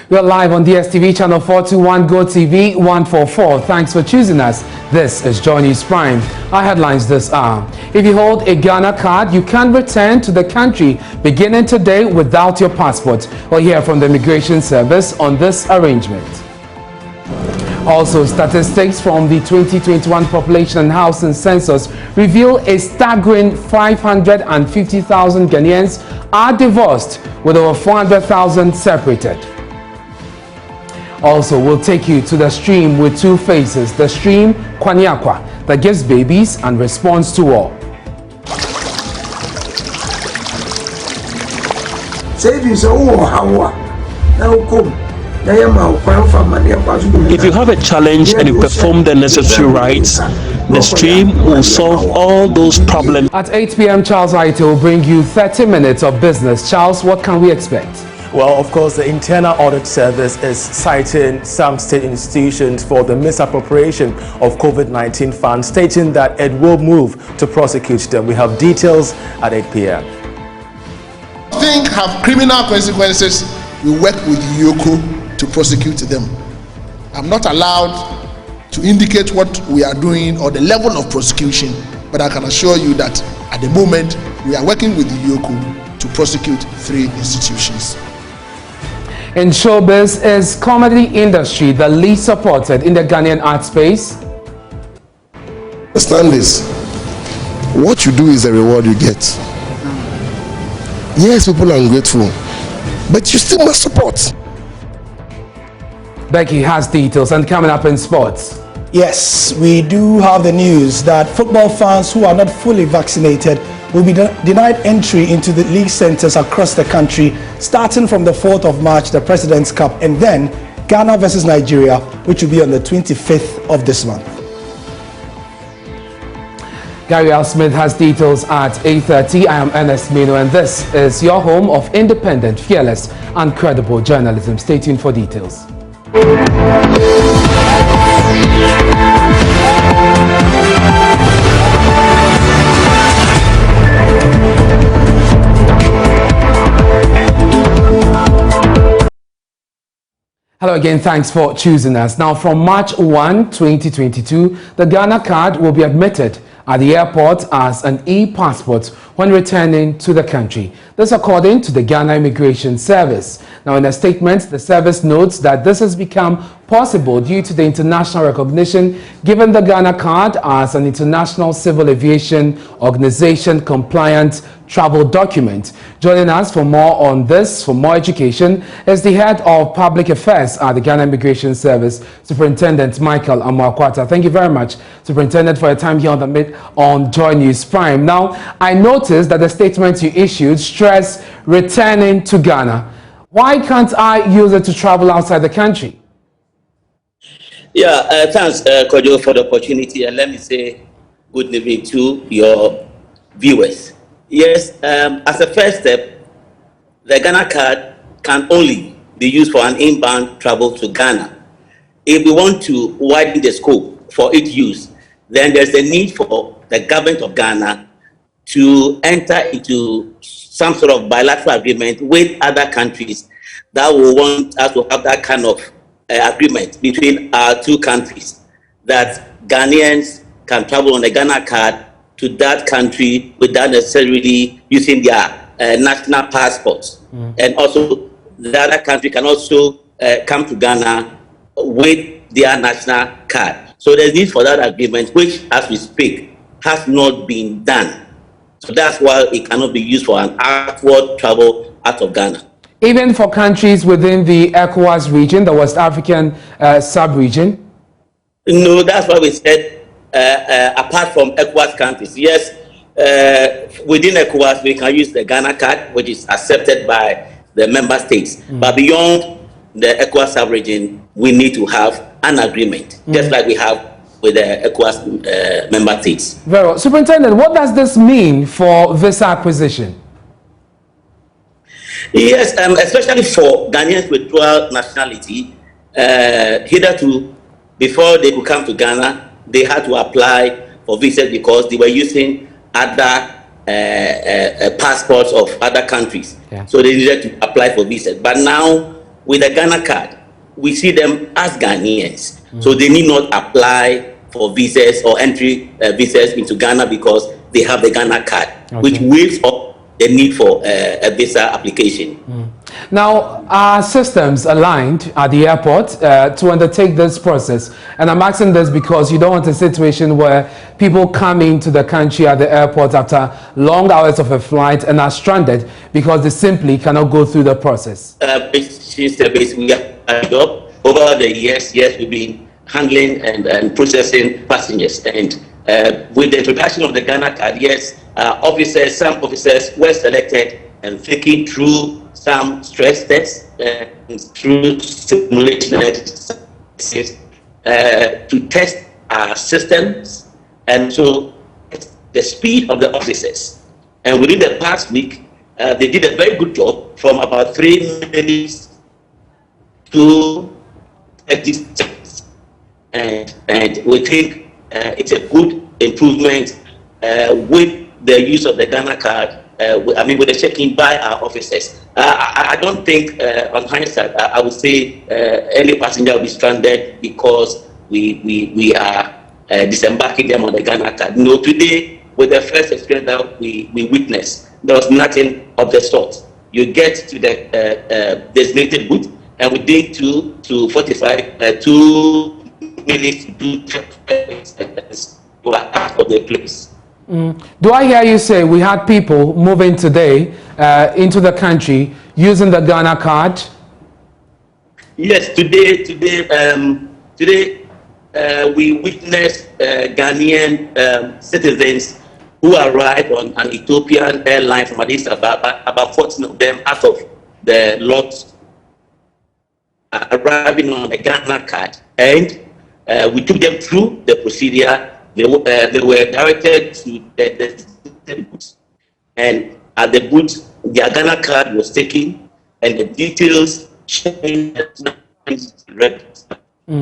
We're live on DSTV channel 421, Go TV 144. Thanks for choosing us. This is Joy News Prime. Our headlines this hour. If you hold a Ghana card, you can return to the country beginning today without your passport. We'll hear from the Immigration Service on this arrangement. Also, statistics from the 2021 Population and Housing Census reveal a staggering 550,000 Ghanaians are divorced, with over 400,000 separated. Also, we'll take you to the stream with two faces, the stream Kwaniakwa, that gives babies and responds to all. If you have a challenge and you perform the necessary rites, the stream will solve all those problems. At 8 p.m, Charles Aite will bring you 30 minutes of business. Charles, what can we expect? Well, of course, the Internal Audit Service is citing some state institutions for the misappropriation of COVID-19 funds, stating that it will move to prosecute them. We have details at 8 p.m. Think have criminal consequences, we work with Yoko to prosecute them. I'm not allowed to indicate what we are doing or the level of prosecution, but I can assure you that at the moment we are working with Yoko to prosecute 3 institutions. In showbiz, is comedy industry the least supported in the Ghanaian art space? Understand this. What you do is the reward you get. Yes, people are ungrateful, but you still must support. Becky has details, and coming up in sports. Yes, we do have the news that football fans who are not fully vaccinated will be denied entry into the league centers across the country, starting from the 4th of March, the President's Cup, and then Ghana versus Nigeria, which will be on the 25th of this month. Gary L. Smith has details at 8:30. I am Ernest Mino, and this is your home of independent, fearless, and credible journalism. Stay tuned for details. Hello again, thanks for choosing us. Now, from March 1, 2022, the Ghana card will be admitted at the airport as an e-passport when returning to the country. This according to the Ghana Immigration Service. Now, in a statement, the service notes that this has become possible due to the international recognition given the Ghana card as an international civil aviation organization compliant travel document. Joining us for more on this, for more education, is the head of public affairs at the Ghana Immigration Service, Superintendent Michael Amoakwata. Thank you very much, Superintendent, for your time here on Joy News Prime. Now, I noticed that the statement you issued stressed returning to Ghana. Why can't I use it to travel outside the country? Yeah, thanks, Kojo, for the opportunity. And let me say good evening to your viewers. Yes, as a first step, the Ghana card can only be used for an inbound travel to Ghana. If we want to widen the scope for its use, then there's a need for the government of Ghana to enter into some sort of bilateral agreement with other countries that will want us to have that kind of agreement between our two countries, that Ghanaians can travel on the Ghana card to that country without necessarily using their national passports. And also, the other country can also come to Ghana with their national card. So there's need for that agreement, which, as we speak, has not been done. So that's why it cannot be used for an outward travel out of Ghana. Even for countries within the ECOWAS region, the West African sub-region? No, that's why we said apart from ECOWAS countries. Yes, within ECOWAS, we can use the Ghana card, which is accepted by the member states. But beyond the ECOWAS sub-region, we need to have an agreement, just like we have with the ECOWAS member states. Very well. Superintendent, what does this mean for visa acquisition? Yes, especially for Ghanaians with dual nationality, hitherto, before they could come to Ghana, they had to apply for visas because they were using other passports of other countries. Yeah. So they needed to apply for visas. But now with a Ghana card, we see them as Ghanaians. So they need not apply for visas or entry visas into Ghana because they have the Ghana card, which waives off the need for a visa application. Now, are systems aligned at the airport to undertake this process? And I'm asking this because you don't want a situation where people come into the country at the airport after long hours of a flight and are stranded because they simply cannot go through the process. Since the base we have job over the years, we've been handling and processing passengers. And with the introduction of the Ghana card, some officers were selected and taken through some stress tests through simulation to test our systems and so the speed of the officers. And within the past week, they did a very good job from about 3 minutes to 30 seconds. And we think it's a good improvement with the use of the Ghana card. With the checking by our officers. I don't think, on hindsight, I would say any passenger will be stranded because we are disembarking them on the Ghana card. No, today, with the first experience that we witnessed, there was nothing of the sort. You get to the designated booth, and within 2 to 45, 2 minutes to do you are out of the place. Do I hear you say we had people moving today into the country using the Ghana card? Yes, today we witnessed Ghanaian citizens who arrived on an Ethiopian airline from Addis Ababa, about 14 of them out of the lot arriving on the Ghana card. And we took them through the procedure. They were directed to the booth, and at the booth, their Ghana card was taken, and the details changed, and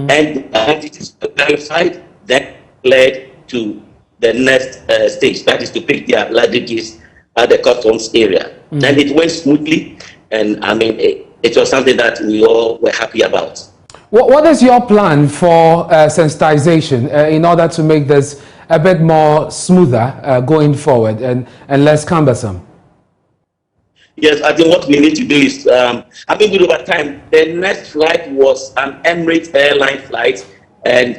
the identities were verified. That led to the next stage, that is to pick their luggages at the customs area, and it went smoothly. And it was something that we all were happy about. What is your plan for sensitization in order to make this a bit more smoother going forward and less cumbersome? Yes, I think what we need to do is, good over time. The next flight was an Emirates airline flight, and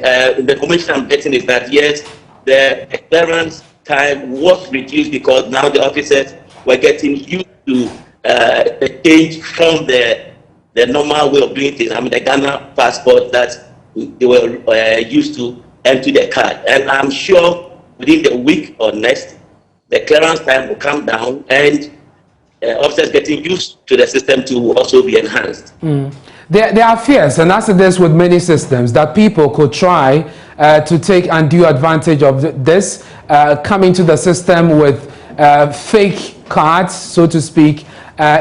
the information I'm getting is that yes, the clearance time was reduced because now the officers were getting used to the change from the normal way of doing things. The Ghana passport that they were used to empty their card. And I'm sure within the week or next, the clearance time will come down and officers getting used to the system to also be enhanced. There are fears, and as it is with many systems, that people could try to take undue advantage of this, coming to the system with fake cards, so to speak,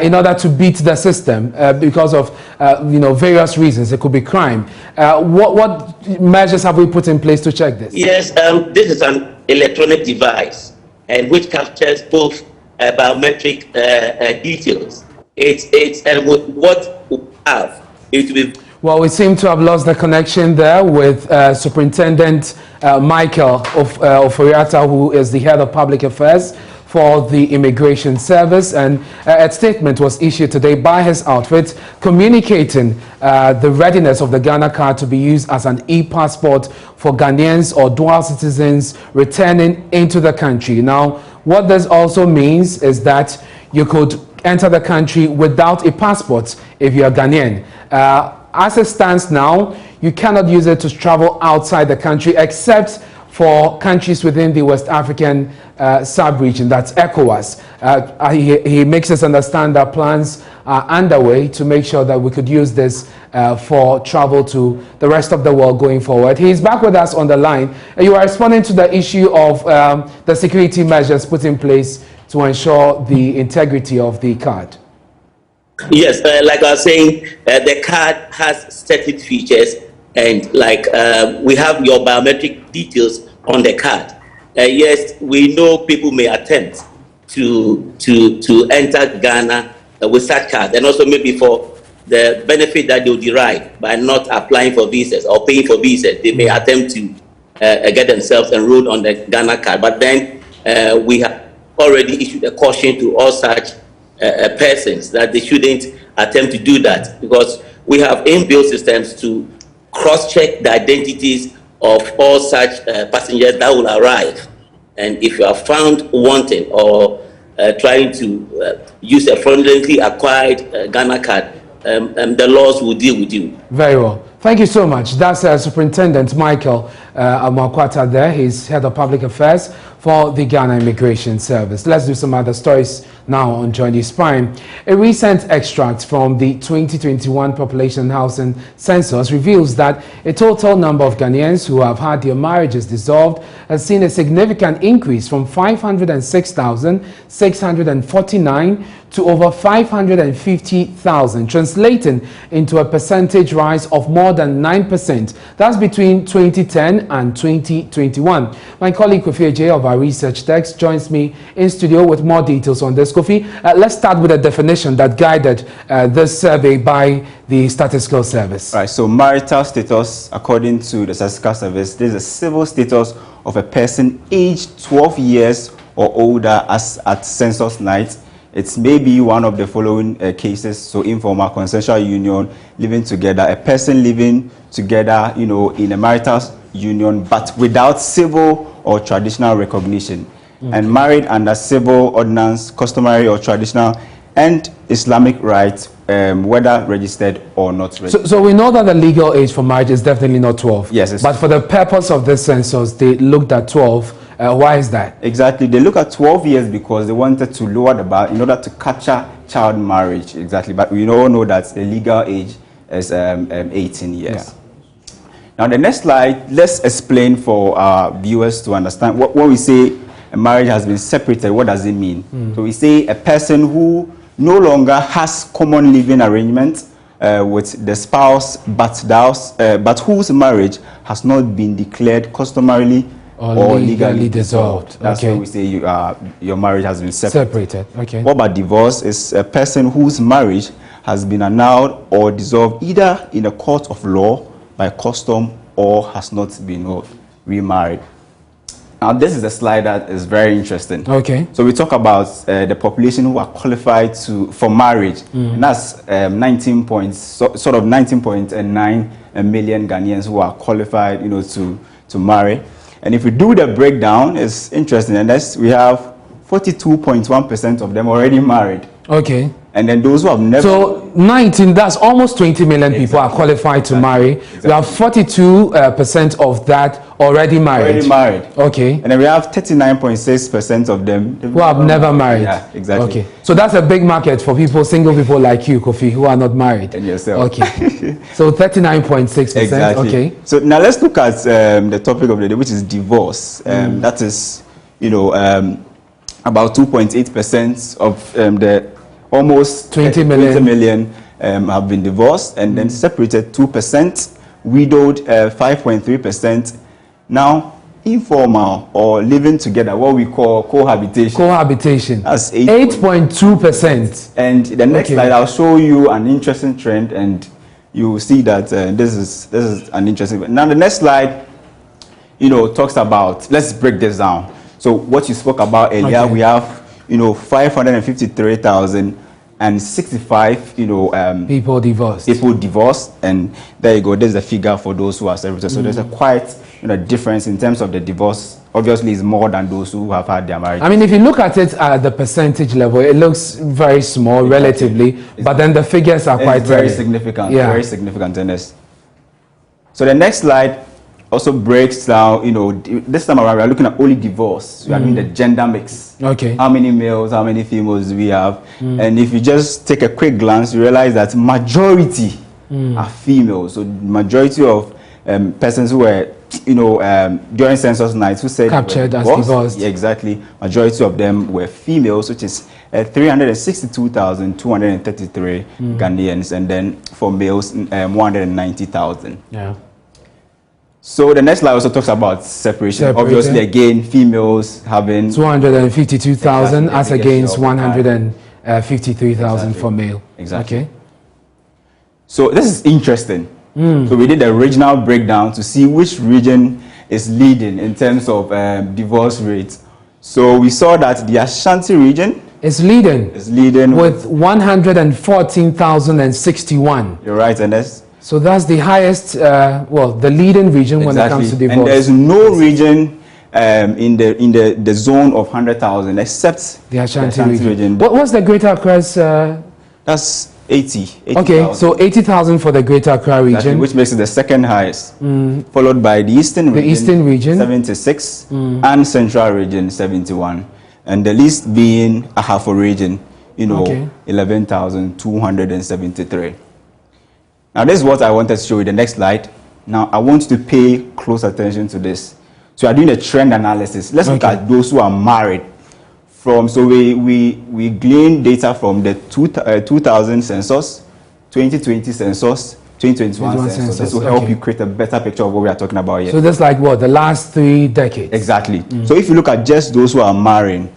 in order to beat the system because of various reasons. It could be crime. What measures have we put in place to check this? Yes, this is an electronic device and which captures both biometric details. And what we have it will. Well, we seem to have lost the connection there with Superintendent Michael Oforiatta, who is the head of public affairs for the Immigration Service, and a statement was issued today by his outfit communicating the readiness of the Ghana card to be used as an e-passport for Ghanaians or dual citizens returning into the country. Now, what this also means is that you could enter the country without a passport if you're Ghanaian. As it stands now, you cannot use it to travel outside the country except for countries within the West African sub-region, that's ECOWAS. He makes us understand that plans are underway to make sure that we could use this for travel to the rest of the world going forward. He's back with us on the line. You are responding to the issue of the security measures put in place to ensure the integrity of the card. Yes, like I was saying, the card has certain features, and we have your biometric details on the card. Yes, we know people may attempt to enter Ghana with such card, and also maybe for the benefit that they'll derive by not applying for visas or paying for visas, they may attempt to get themselves enrolled on the Ghana card. But then we have already issued a caution to all such persons that they shouldn't attempt to do that, because we have inbuilt systems to cross-check the identities of all such passengers that will arrive. And if you are found wanting or trying to use a fraudulently acquired Ghana card, the laws will deal with you. Very well. Thank you so much. That's Superintendent Michael Amakwata there. He's Head of Public Affairs for the Ghana Immigration Service. Let's do some other stories now on Joy News Prime. A recent extract from the 2021 Population and Housing Census reveals that a total number of Ghanaians who have had their marriages dissolved has seen a significant increase from 506,649 to over 550,000, translating into a percentage rise of more than 9%. That's between 2010 and 2021. My colleague Kofi J of our research desk joins me in studio with more details on this. Kofi, let's start with a definition that guided this survey by the Statistical Service. Right, so marital status, according to the Statistical Service, this is a civil status of a person aged 12 years or older as at census night. It may be one of the following cases: so informal, consensual union, living together, a person living together, in a marital union, but without civil or traditional recognition, and married under civil ordinance, customary or traditional, and Islamic rites, whether registered or not registered. So we know that the legal age for marriage is definitely not 12. Yes. But for the purpose of this census, they looked at 12. Why is that? Exactly. They look at 12 years because they wanted to lower the bar in order to capture child marriage. Exactly. But we all know that the legal age is 18 years. Yeah. Now, the next slide, let's explain for our viewers to understand. When we say a marriage has been separated, what does it mean? So we say a person who no longer has common living arrangement with the spouse, but whose marriage has not been declared customarily or legally dissolved. That's why we say your marriage has been separated. Okay. What about divorce? Is a person whose marriage has been annulled or dissolved either in a court of law, by custom, or has not been remarried. Now, this is a slide that is very interesting. Okay. So we talk about the population who are qualified for marriage, and that's 19.9 million Ghanaians who are qualified, to marry. And if we do the breakdown, it's interesting. And we have 42.1% of them already married. Okay. And then those who have never... So 19, that's almost 20 million people are qualified to marry. We have 42% of that already married. Okay. And then we have 39.6% of them who have never married. Yeah, exactly. Okay. So that's a big market for single people like you, Kofi, who are not married. And yourself. Okay. So 39.6%. Exactly. Okay. So now let's look at the topic of the day, which is divorce. That is, about 2.8% of the almost 20 million have been divorced, and then separated 2%, widowed 5.3%. Now, informal or living together, what we call cohabitation. Cohabitation. That's 8.2%. And the next slide, I'll show you an interesting trend, and you will see that this is an interesting. Now, the next slide, talks about. Let's break this down. So, what you spoke about earlier, we have 553,065 people divorced, and there you go. There's a figure for those who are separated. So there's a quite difference in terms of the divorce. Obviously, is more than those who have had their marriage. I mean, if you look at it at the percentage level, it looks very small relatively, but then the figures are quite very significant. Yeah. Very significant in this. So the next slide also breaks down, this time around we are looking at only divorce. We are doing the gender mix. Okay. How many males, how many females do we have? And if you just take a quick glance, you realize that majority are females. So majority of persons who were, during census night who said captured as divorced. Yeah, exactly. Majority of them were females, which is 362,233 Ghanaians, and then for males, 190,000. Yeah. So the next slide also talks about separation. Obviously, again, females having 252,000 as against 153,000 for male. Exactly. Okay. So this is interesting. So we did a regional breakdown to see which region is leading in terms of divorce rates. So we saw that the Ashanti region is leading with 114,061. You're right, Ernest. So that's the highest, the leading region when it comes to divorce. And there's no region in the zone of 100,000 except the Ashanti region. What's the Greater Accra's? That's 80. Okay, so 80,000 for the Greater Accra region. Exactly, which makes it the second highest, followed by the Eastern region, 76, and Central region, 71. And the least being Ahafo region, 11,273. Now, this is what I wanted to show you, the next slide. Now, I want you to pay close attention to this. So, we are doing a trend analysis. Let's look at those who are married. So, we glean data from the 2000 census, 2020 census, 2021 census. This will help you create a better picture of what we are talking about here. So, that's like what? The last 3 decades? Exactly. So, if you look at just those who are married,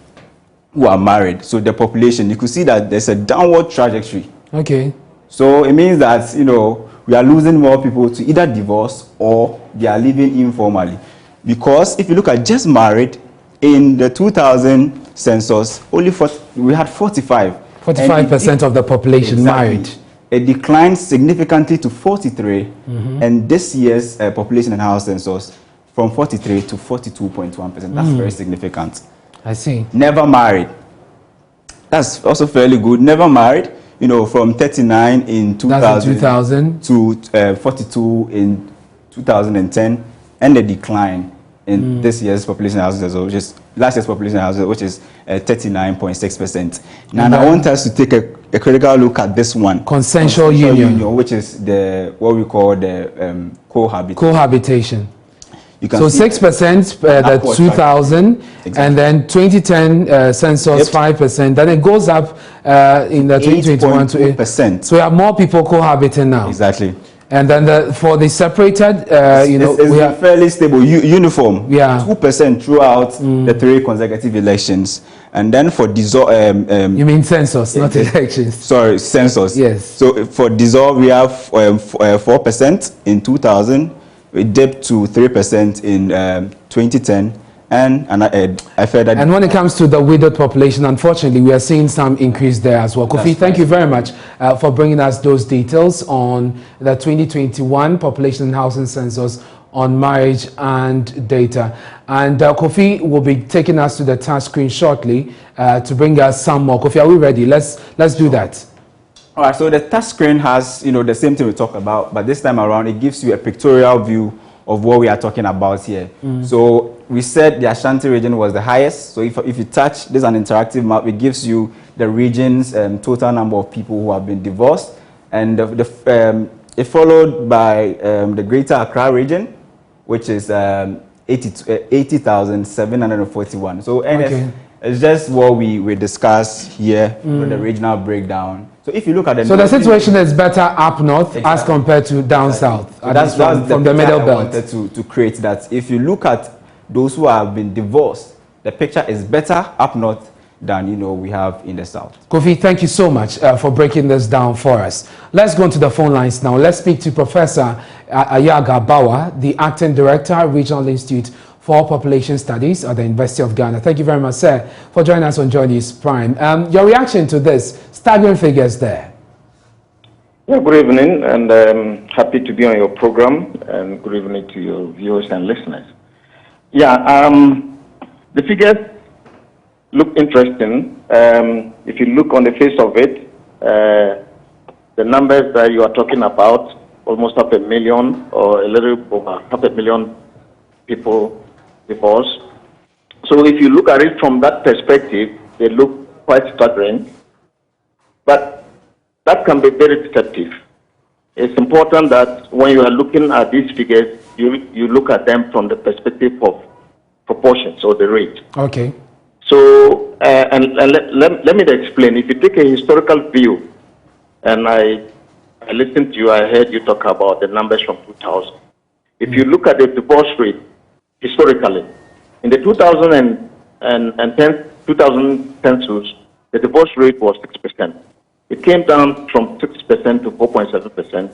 so the population, you could see that there's a downward trajectory. Okay. So it means that we are losing more people to either divorce or they are living informally. Because if you look at just married, in the 2000 census, we had 45% of the population married. It declined significantly to 43, and this year's population and house census from 43 to 42.1%. That's very significant. I see. Never married. That's also fairly good. Never married, from 39 in 2000 to 42 in 2010, and the decline in this year's population houses, which is last year's population houses, which is 39.6%. Now, I want us to take a critical look at this one. Consensual union, which is what we call the cohabitation. You can so 6%, the 2000, and then 2010 census 5%. Then it goes up in the 2021 to 8%. So we have more people cohabiting now. Exactly. And then for the separated, we are fairly stable, uniform. Yeah. 2% throughout the 3 consecutive elections. And then for dissolve, you mean census, not elections? Sorry, census. Yes. So for dissolve, we have 4% in 2000. We dipped to 3% in 2010, and I felt that. And when it comes to the widowed population, unfortunately, we are seeing some increase there as well. Kofi, thank you very much for bringing us those details on the 2021 population and housing census on marriage and data. And Kofi will be taking us to the touch screen shortly to bring us some more. Kofi, are we ready? Let's do that. All right, so the touch screen has, the same thing we talked about, but this time around, it gives you a pictorial view of what we are talking about here. So we said the Ashanti region was the highest. So if you touch, this is an interactive map. It gives you the region's total number of people who have been divorced. And it followed by the Greater Accra region, which is 80,741. So it's just what we discussed here with the regional breakdown. So if you look at the the situation is better up north as compared to down south. That's from the middle belt. I wanted to create that. If you look at those who have been divorced, the picture is better up north than we have in the south. Kofi, thank you so much for breaking this down for us. Let's go to the phone lines now. Let's speak to Professor Ayaga Bawa, the Acting Director, Regional Institute for Population Studies at the University of Ghana. Thank you very much, sir, for joining us on Joy News Prime. Your reaction to this, staggering figures there. Yeah, good evening, and happy to be on your program, and good evening to your viewers and listeners. Yeah, the figures look interesting. If you look on the face of it, the numbers that you are talking about, almost 500,000 or a little over 500,000 people divorced. So if you look at it from that perspective, they look quite staggering. But that can be very deceptive. It's important that when you are looking at these figures, you look at them from the perspective of proportions or the rate. Okay. So, let me explain. If you take a historical view, and I listened to you, I heard you talk about the numbers from 2000. If you look at the divorce rate, historically, in the 2010 census, the divorce rate was 6%. It came down from 6% to 4.7%.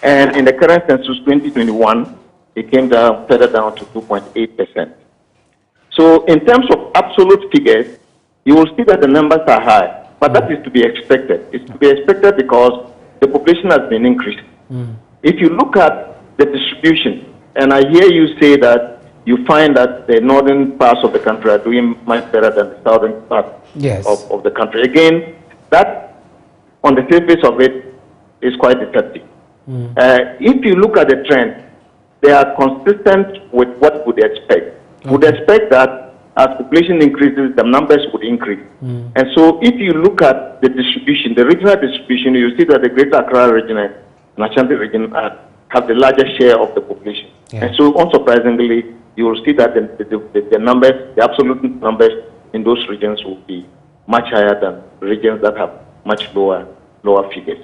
And in the current census 2021, it came down further down to 2.8%. So in terms of absolute figures, you will see that the numbers are high, but that is to be expected. It's to be expected because the population has been increased. If you look at the distribution, and I hear you say that you find that the northern parts of the country are doing much better than the southern part of the country. Again, that on the surface of it is quite deceptive. If you look at the trend, they are consistent with what would expect. Would expect that as population increases, the numbers would increase. And so if you look at the distribution, the regional distribution, you see that the Greater Accra region and Ashanti region have the largest share of the population. And so unsurprisingly, you will see that the numbers, the absolute numbers in those regions will be much higher than regions that have much lower figures.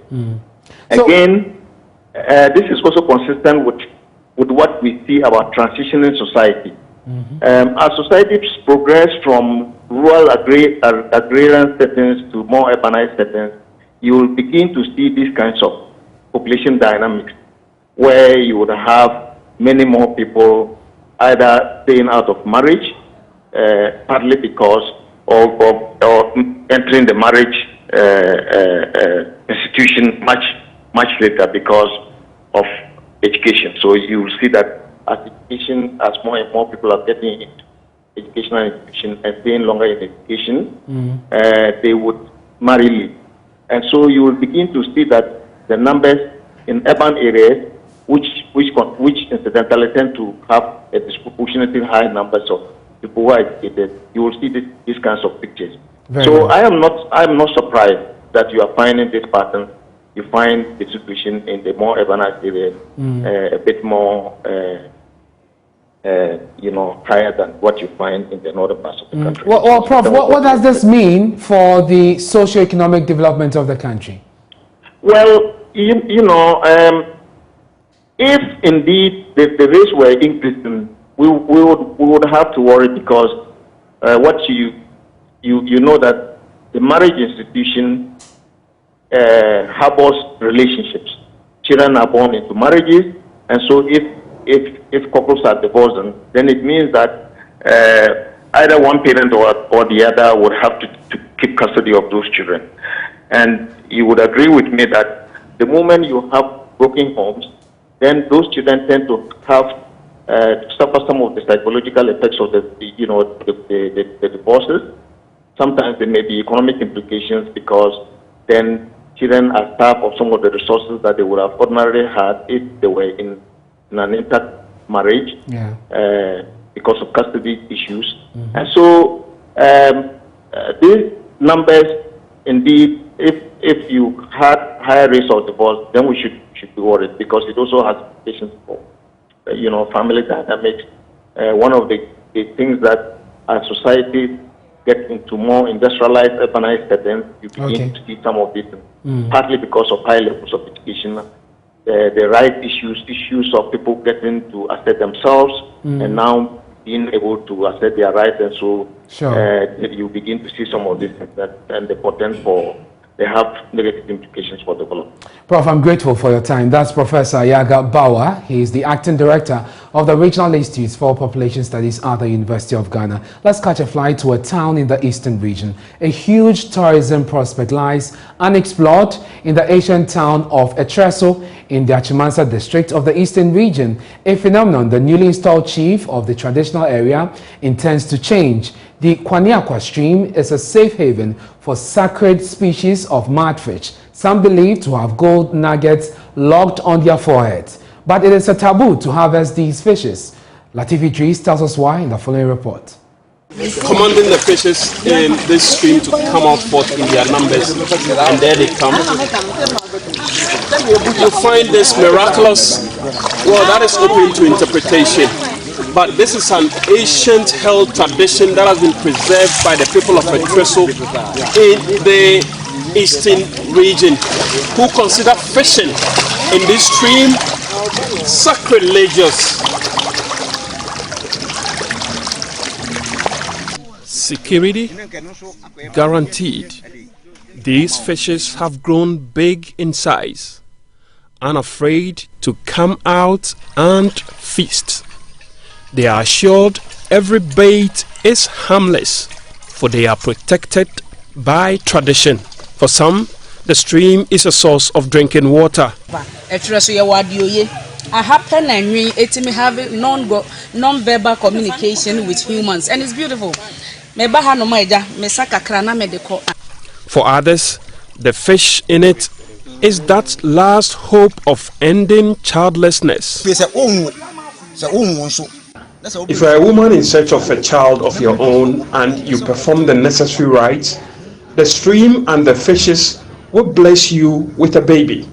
Again, this is also consistent with what we see about transitioning society. As societies progress from rural agrarian settings to more urbanized settings, you will begin to see these kinds of population dynamics where you would have many more people either staying out of marriage, partly because of entering the marriage institution much later because of education. So you will see that as more and more people are getting into educational institution and staying longer in education, they would marry late. And so you will begin to see that the numbers in urban areas, which incidentally tend to have a disproportionately high numbers of people who are educated, you will see these kinds of pictures. I am not surprised that you are finding this pattern. You find the situation in the more urbanized areas a bit more, higher than what you find in the northern parts of the country. Well, Prof, what does this mean for the socio-economic development of the country? Well, if indeed the rates were increasing, we would have to worry because what you know that the marriage institution harbors relationships. Children are born into marriages, and so if couples are divorcing, then it means that either one parent or the other would have to keep custody of those children. And you would agree with me that the moment you have broken homes, then those children tend to have suffer some of the psychological effects of the divorces. Sometimes there may be economic implications because then children are starved of some of the resources that they would have ordinarily had if they were in an intact marriage because of custody issues. And so these numbers, indeed, if you had higher rates of divorce, then we should be worried because it also has implications for family dynamics. One of the things that as society get into more industrialized, urbanized settings, you begin to see some of this, partly because of high levels of education, the right issues of people getting to assert themselves and now being able to assert their rights, and so you begin to see some of these things and the potential for they have negative implications for development. Prof, I'm grateful for your time. That's Professor Yaga Bawa. He is the acting director of the Regional Institute for Population Studies at the University of Ghana. Let's catch a flight to a town in the eastern region. A huge tourism prospect lies unexplored in the ancient town of Etreso in the Achimansa district of the eastern region, a phenomenon the newly installed chief of the traditional area intends to change. The Kwaniakwa stream is a safe haven for sacred species of mudfish, some believed to have gold nuggets locked on their foreheads. But it is a taboo to harvest these fishes. Latifi Idris tells us why in the following report. Commanding the fishes in this stream to come out forth in their numbers, and there they come. You find this miraculous, well, that is open to interpretation. But this is an ancient held tradition that has been preserved by the people of Etreso in the eastern region, who consider fishing in this stream sacrilegious. Security guaranteed. These fishes have grown big in size, unafraid to come out and feast. They are assured every bait is harmless, for they are protected by tradition. For some, the stream is a source of drinking water. I happen and it may have non-verbal communication with humans, and it's beautiful. For others, the fish in it is that last hope of ending childlessness. If you are a woman in search of a child of your own and you perform the necessary rites, the stream and the fishes will bless you with a baby.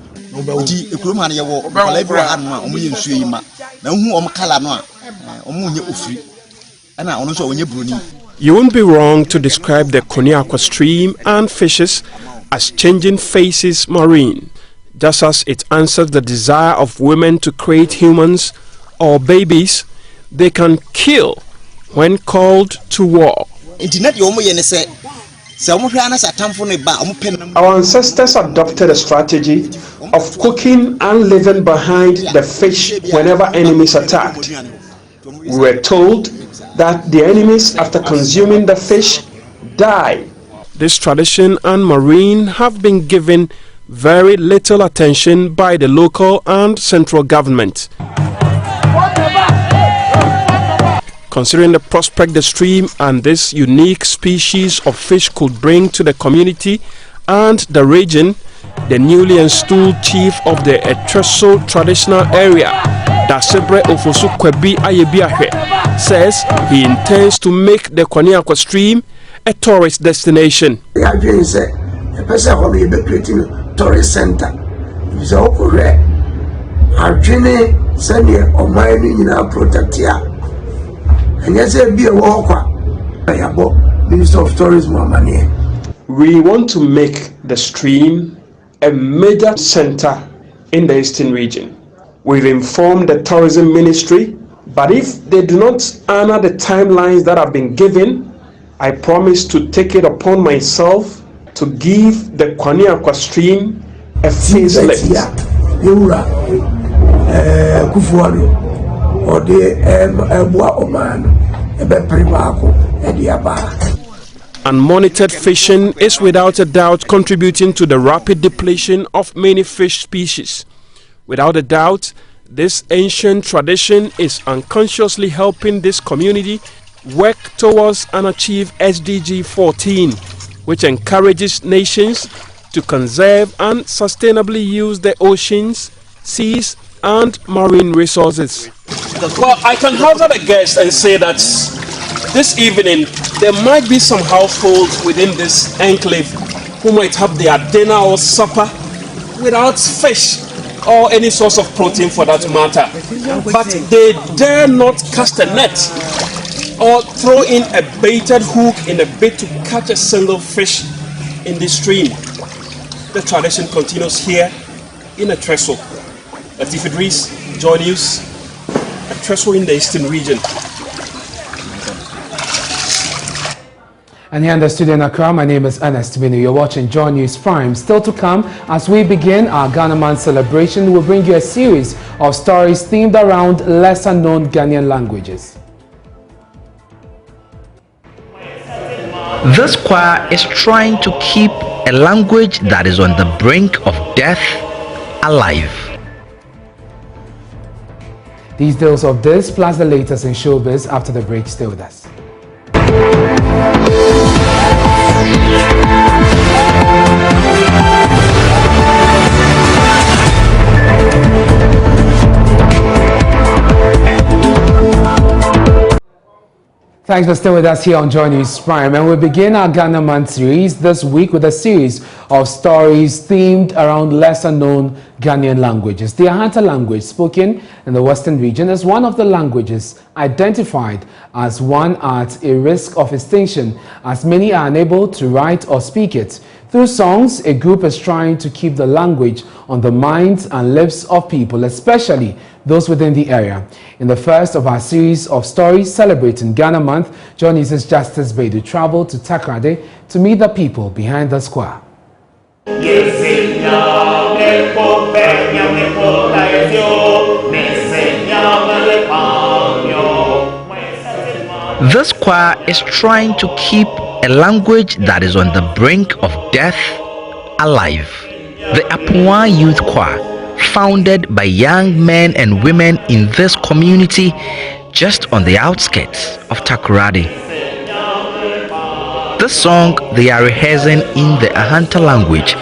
You won't be wrong to describe the Kwaniakwa stream and fishes as changing faces marine, just as it answers the desire of women to create humans or babies they can kill when called to war. Our ancestors adopted a strategy of cooking and living behind the fish whenever enemies attacked. We were told that the enemies, after consuming the fish, die. This tradition and marine have been given very little attention by the local and central government. Considering the prospect the stream and this unique species of fish could bring to the community and the region, the newly installed chief of the Etreso traditional area, Dasebre Ofosu Kwebi Ayebiahe, says he intends to make the Kwaniakwa stream a tourist destination. Tourist center. Minister of Tourism. We want to make the stream a major center in the Eastern region. We've informed the tourism ministry, but if they do not honor the timelines that have been given, I promise to take it upon myself to give the Kwaniakwa stream a facelift. Unmonitored fishing is without a doubt contributing to the rapid depletion of many fish species. Without a doubt, this ancient tradition is unconsciously helping this community work towards and achieve SDG 14, which encourages nations to conserve and sustainably use the oceans, seas, and marine resources. Well, I can hazard a guess and say that this evening there might be some households within this enclave who might have their dinner or supper without fish or any source of protein for that matter. But they dare not cast a net or throw in a baited hook in a bid to catch a single fish in the stream. The tradition continues here in Etreso. Latif Idris, Joy News, Etreso in the Eastern region. And here in the studio in Accra, my name is Ernest Binu. You're watching Joy News Prime. Still to come, as we begin our Ghana Month celebration, we'll bring you a series of stories themed around lesser-known Ghanaian languages. This choir is trying to keep a language that is on the brink of death alive. Details of this plus the latest in showbiz after the break. Stay with us. Thanks for staying with us here on Joy News Prime, and we begin our Ghana Month series this week with a series of stories themed around lesser-known Ghanaian languages. The Ahanta language, spoken in the Western region, is one of the languages identified as one at a risk of extinction, as many are unable to write or speak it. Through songs, a group is trying to keep the language on the minds and lips of people, especially those within the area. In the first of our series of stories celebrating Ghana Month, Joy News' Justice Bedu traveled to Takrade to meet the people behind the square. This choir is trying to keep a language that is on the brink of death alive. The Apua Youth Choir, founded by young men and women in this community just on the outskirts of Takoradi. This song they are rehearsing in the Ahanta language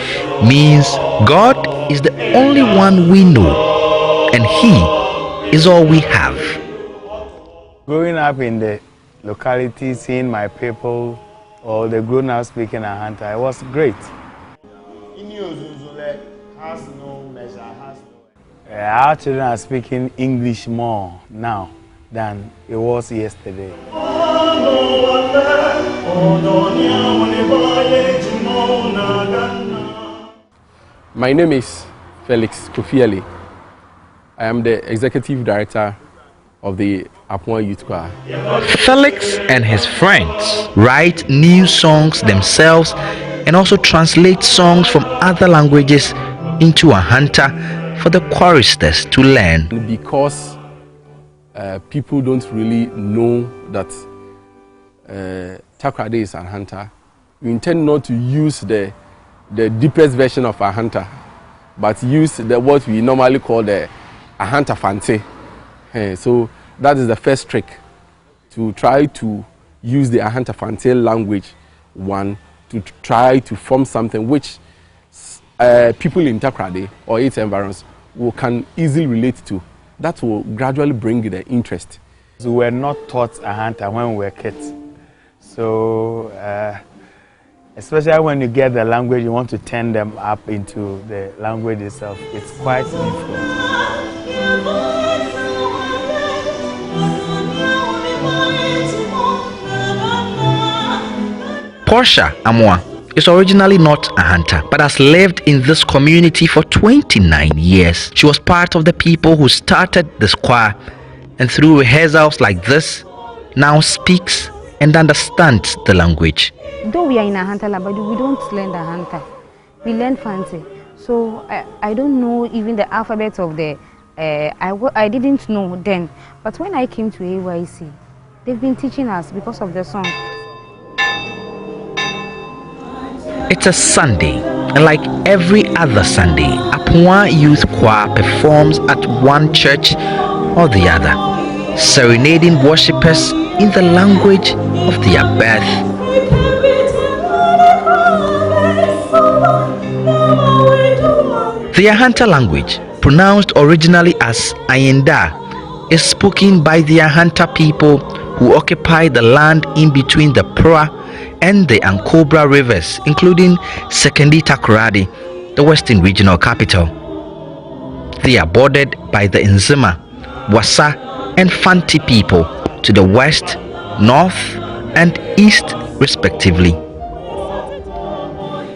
means God is the only one we know and He is all we have. Growing up in the locality, seeing my people or the grown-ups speaking Ahanta, it was great. Our children are speaking English more now than it was yesterday. My name is Felix Kofieli. I am the Executive Director of the Apua Youth Choir. Felix and his friends write new songs themselves and also translate songs from other languages into Ahanta for the choristers to learn. Because people don't really know that Takoradi is Ahanta, we intend not to use the deepest version of Ahanta, but use what we normally call the Ahanta Fante. So that is the first trick, to try to use the Ahanta Fante language to try to form something which people in Takoradi or its environs can easily relate to. That will gradually bring the interest. We were not taught Ahanta when we were kids. So, especially when you get the language, you want to turn them up into the language itself. It's quite difficult. Portia Amwa is originally not Ahanta, but has lived in this community for 29 years. She was part of the people who started this choir, and through rehearsals like this, now speaks and understands the language. Though we are in Ahanta, but we don't learn the Ahanta. We learn Fancy. So I don't know even the alphabet of the... I didn't know then. But when I came to AYC, they've been teaching us because of the song. It's a Sunday, and like every other Sunday, Apua Youth Choir performs at one church or the other, serenading worshippers in the language of their birth. The Ahanta language, pronounced originally as Ayenda, is spoken by the Ahanta people who occupy the land in between the Proa and the Ankobra rivers, including Sekondi Takoradi, the western regional capital. They are bordered by the Nzima, Wasa and Fanti people to the west, north and east respectively.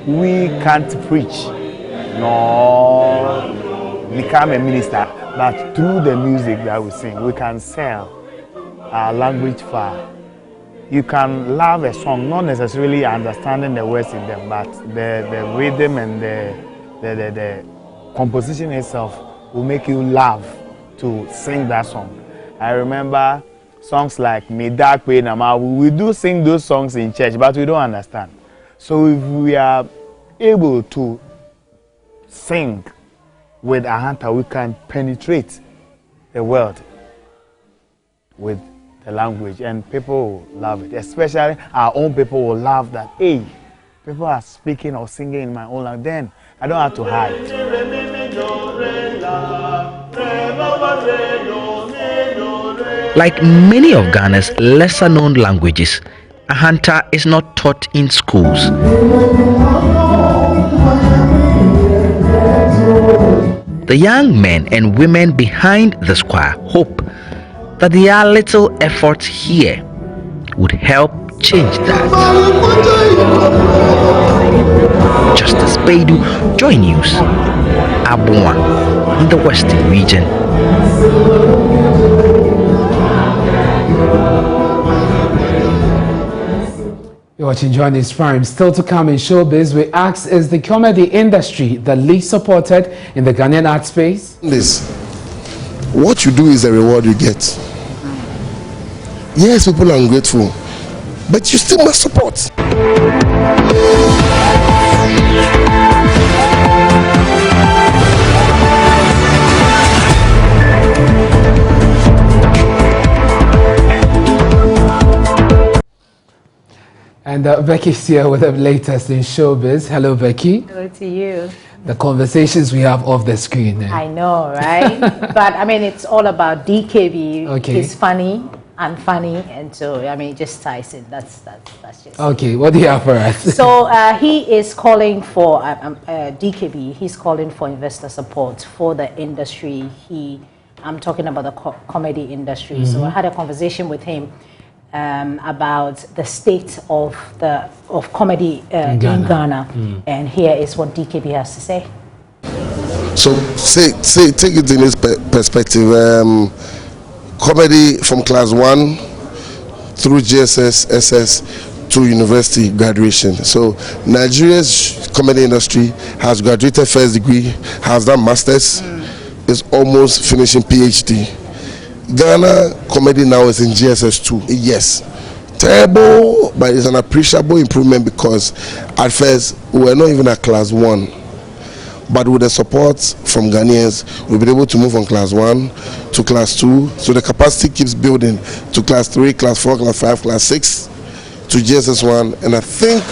We can't preach nor become a minister, but through the music that we sing, we can sell our language far. You can love a song, not necessarily understanding the words in them, but the rhythm and the composition itself will make you love to sing that song. I remember songs like Me Dark Way Nama. We do sing those songs in church, but we don't understand. So if we are able to sing with Ahanta, we can penetrate the world with the language, and people will love it. Especially our own people will love that. Hey, people are speaking or singing in my own language. Then I don't have to hide. Like many of Ghana's lesser-known languages, Ahanta is not taught in schools. The young men and women behind this choir hope that their little efforts here would help change that. Justice Baidu, Joy News, Abua, in the Western region. You're watching Johnny's Prime. Still to come in Showbiz, we ask, is the comedy industry the least supported in the Ghanaian art space? This, what you do is the reward you get. Yes, people are ungrateful, but you still must support. And Becky's here with the latest in Showbiz. Hello, Becky. Hello to you. The conversations we have off the screen. I know, right? But I mean, it's all about DKB. Okay. He's funny and funny, and so I mean, it just ties in. That's just. Okay, what do you have for us? So he is calling for DKB. He's calling for investor support for the industry. I'm talking about the comedy industry. So I had a conversation with him about the state of comedy in Ghana, and here is what DKB has to say. So take it in this perspective. Comedy from class 1 through GSS, SS to university graduation. So Nigeria's comedy industry has graduated first degree, has done masters, is almost finishing PhD. Ghana comedy now is in GSS 2. Yes, terrible, but it's an appreciable improvement because at first we were not even at class 1. But with the support from Ghanaians, we've been able to move from class 1 to class 2. So the capacity keeps building to class 3, class 4, class 5, class 6 to GSS 1. And I think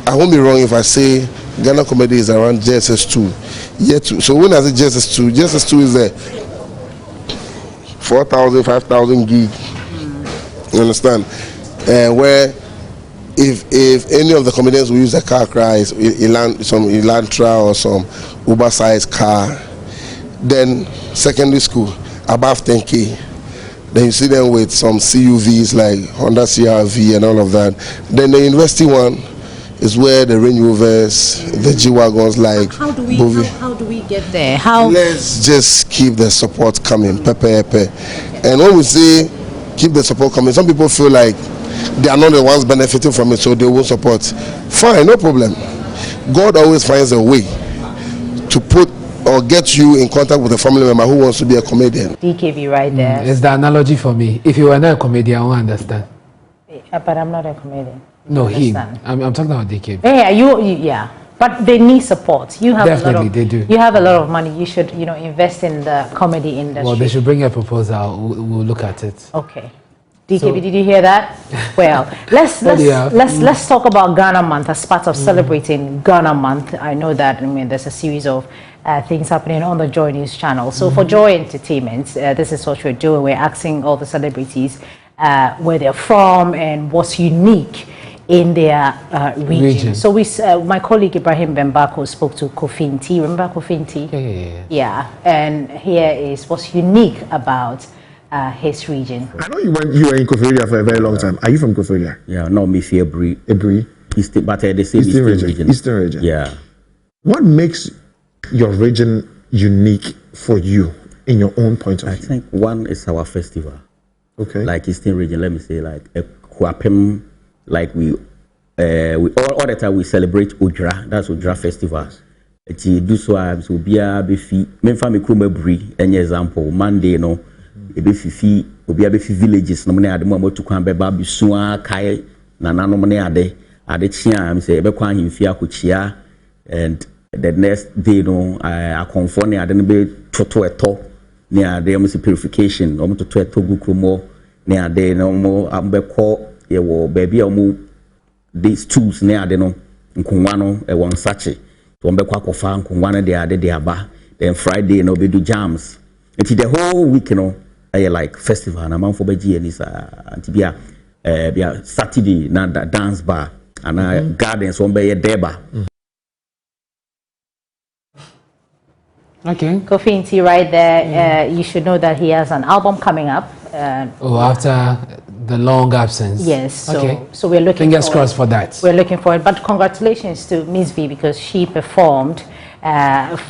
I won't be wrong if I say Ghana comedy is around GSS 2. Yet, so when I say GSS 2, GSS 2 is there. 4,000, 5,000 gig. You understand? Where if any of the comedians will use a car cry, some Elantra or some Uber sized car, then secondary school above 10K. Then you see them with some CUVs like Honda CRV and all of that. Then the university one is where the Range Rovers, the G-Wagons like how do we get there? Let's just keep the support coming, pepe. And when we say keep the support coming, some people feel like they are not the ones benefiting from it, so they won't support. Fine, no problem. God always finds a way to put or get you in contact with a family member who wants to be a comedian. DKB right there. It's the analogy for me. If you were not a comedian, I won't understand. But I'm not a comedian. No, I'm talking about DKB. Yeah, yeah. But they need support. You have Definitely, they do. You have a lot of money. You should, invest in the comedy industry. Well, they should bring a proposal. We'll look at it. Okay. DKB, did you hear that? Well, let's talk about Ghana Month as part of celebrating Ghana Month. I know that there's a series of things happening on the Joy News channel. So for Joy Entertainment, this is what we're doing. We're asking all the celebrities where they're from and what's unique in their region. So my colleague Ibrahim Bembako spoke to Kofi Nti. Remember Kofi Nti? Yeah. And here is what's unique about his region. I know you were in Kofi for a very long time. Are you from Kofi? Yeah, no, me fear Ebri. Eastern, but they say Eastern region. Eastern region. Yeah. What makes your region unique for you in your own point of view? I think one is our festival. Okay. Like Eastern region, let me say, like a Kwapem, like we all the time we celebrate Ujra. That's Ujra festivals. Eti do so will be a befi. Memfa me krume bri. Any example Monday no. Ebefifi obi abefi villages no mone ade mo to kwan beba bisua kai na no mone ade chia am say ebe kwan himfi akochia, and the next day no akonfo ne ade no be toto eto ne ade am say purification o mo toto eto gukromo ne ade no mo ambekọ ye wo baby o these tools ne ade no nkonwa no e won sache to ambekọ akofa nkonwa no de ade de aba, then Friday no be do jams. It's the whole week, like festival. And I'm for Beji and is Saturday na dance bar and gardens one by a deba. Okay. Kofi Nti right there. You should know that he has an album coming up. After the long absence. Yes. So we're looking. Fingers crossed for that. We're looking for it. But congratulations to Miss V because she performed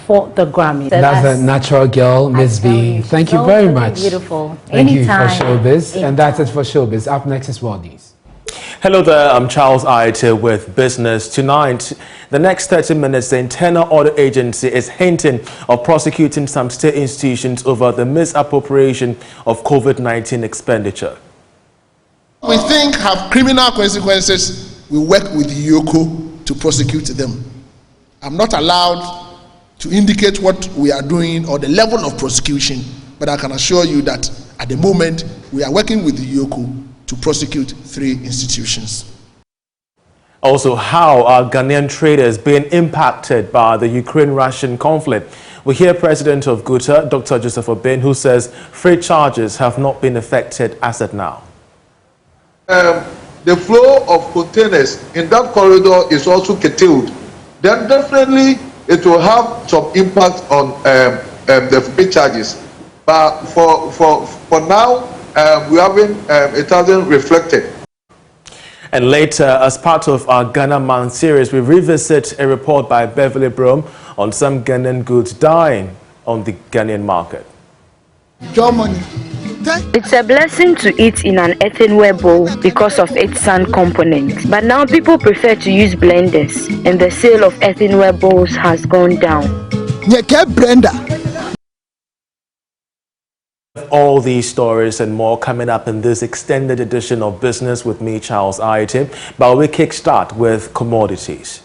for the Grammy. That's a natural girl, Miss V. Thank you very much. Beautiful. Thank you for Showbiz. And that's it for Showbiz. Up next is World News. Hello there, I'm Charles Ahanta with Business Tonight. The next 30 minutes, the Internal Audit Agency is hinting of prosecuting some state institutions over the misappropriation of COVID-19 expenditure. We think have criminal consequences, we work with Yoko to prosecute them. I'm not allowed to indicate what we are doing or the level of prosecution, but I can assure you that at the moment we are working with Yoko to prosecute 3 institutions. Also, how are Ghanaian traders being impacted by the Ukraine-Russian conflict? We hear President of GUTA, Dr. Joseph Obin, who says freight charges have not been affected as at now. The flow of containers in that corridor is also curtailed. Then definitely it will have some impact on the freight charges. But for now, it hasn't reflected. And later, as part of our Ghana Month series, we revisit a report by Beverly Brom on some Ghanaian goods dying on the Ghanaian market. It's a blessing to eat in an earthenware bowl because of its sand component. But now people prefer to use blenders, and the sale of earthenware bowls has gone down. All these stories and more coming up in this extended edition of Business with me, Charles Ahanta. But we kickstart with commodities.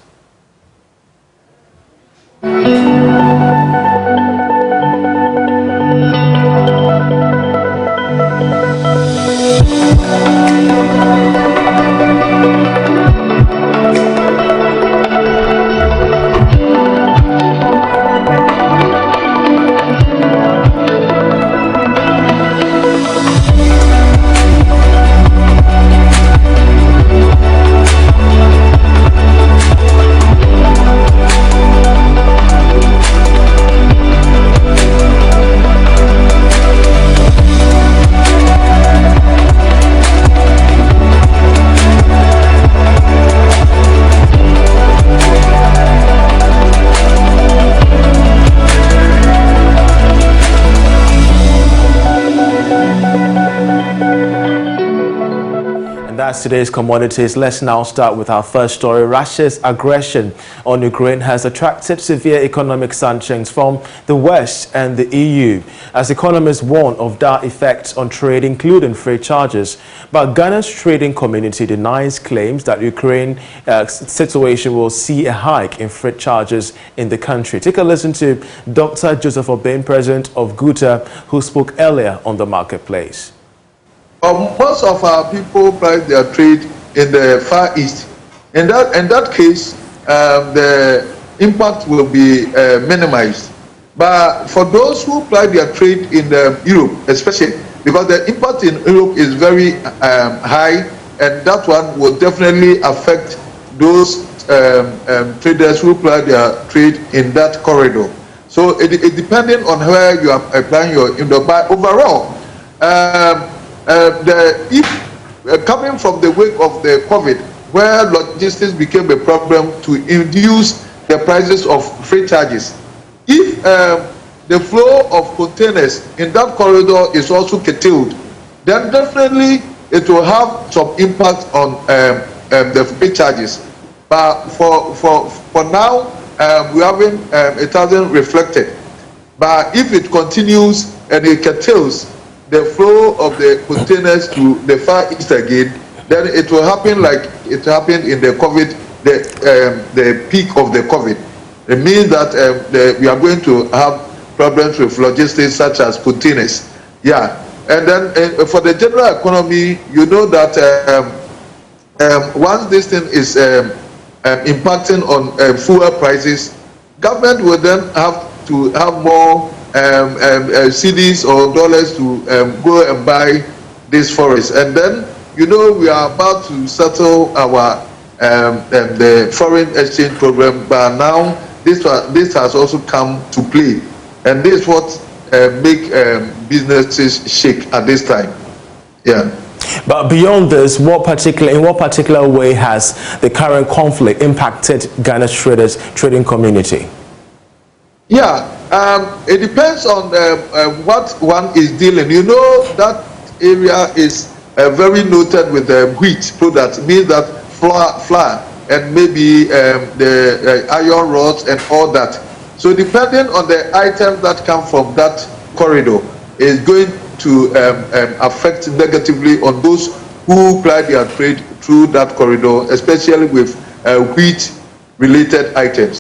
That's today's commodities. Let's now start with our first story. Russia's aggression on Ukraine has attracted severe economic sanctions from the West and the EU, as economists warn of dire effects on trade, including freight charges. But Ghana's trading community denies claims that Ukraine's situation will see a hike in freight charges in the country. Take a listen to Dr. Joseph Obin, president of GUTA, who spoke earlier on the marketplace. Most of our people price their trade in the Far East. In that case, the impact will be minimized. But for those who apply their trade in Europe, especially because the impact in Europe is very high, and that one will definitely affect those traders who apply their trade in that corridor. So it depending on where you are applying your but overall. Coming from the wake of the COVID, where logistics became a problem to induce the prices of freight charges. If the flow of containers in that corridor is also curtailed, then definitely it will have some impact on the freight charges. But for now, it hasn't reflected. But if it continues and it curtails the flow of the containers to the Far East again, then it will happen like it happened in the COVID, the peak of the COVID. It means that we are going to have problems with logistics such as containers. Yeah, and then for the general economy, you know that once this thing is impacting on fuel prices, government will then have to have more cedis or dollars to go and buy this forest. And then, you know, we are about to settle our the foreign exchange program, but now this has also come to play, and this is what make businesses shake at this time. Yeah. But beyond this, in what particular way has the current conflict impacted Ghana's trading community? Yeah, it depends on what one is dealing. You know, that area is very noted with the wheat product. It means that flour and maybe the iron rods and all that. So depending on the items that come from that corridor is going to affect negatively on those who ply their trade through that corridor, especially with wheat-related items.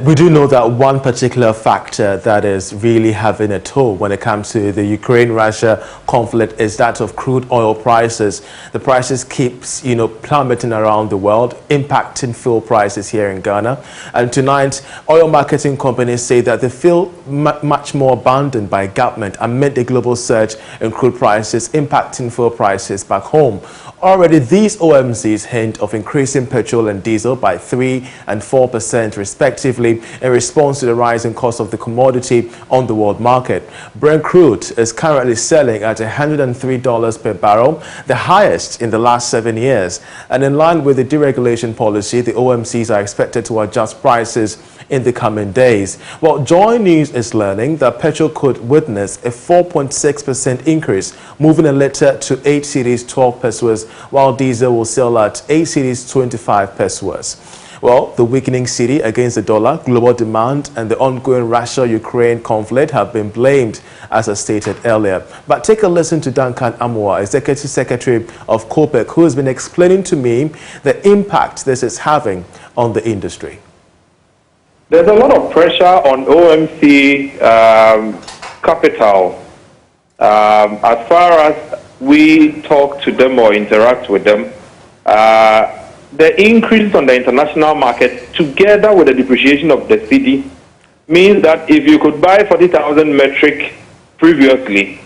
We do know that one particular factor that is really having a toll when it comes to the Ukraine-Russia conflict is that of crude oil prices. The prices keeps, plummeting around the world, impacting fuel prices here in Ghana. And tonight, oil marketing companies say that they feel much more abandoned by government amid the global surge in crude prices, impacting fuel prices back home. Already, these OMCs hint of increasing petrol and diesel by 3% and 4% respectively in response to the rising cost of the commodity on the world market. Brent crude is currently selling at $103 per barrel, the highest in the last 7 years. And in line with the deregulation policy, the OMCs are expected to adjust prices in the coming days. Well, Joy News is learning that petrol could witness a 4.6% increase, moving a litre to 8 cedis 12 pesos, while diesel will sell at 8 cedis 25 pesos. Well, the weakening cedi against the dollar, global demand, and the ongoing Russia-Ukraine conflict have been blamed, as I stated earlier. But take a listen to Duncan Amoa, Executive Secretary of COPEC, who has been explaining to me the impact this is having on the industry. There's a lot of pressure on OMC capital as far as we talk to them or interact with them. The increase on the international market, together with the depreciation of the cedi, means that if you could buy 40,000 metric previously,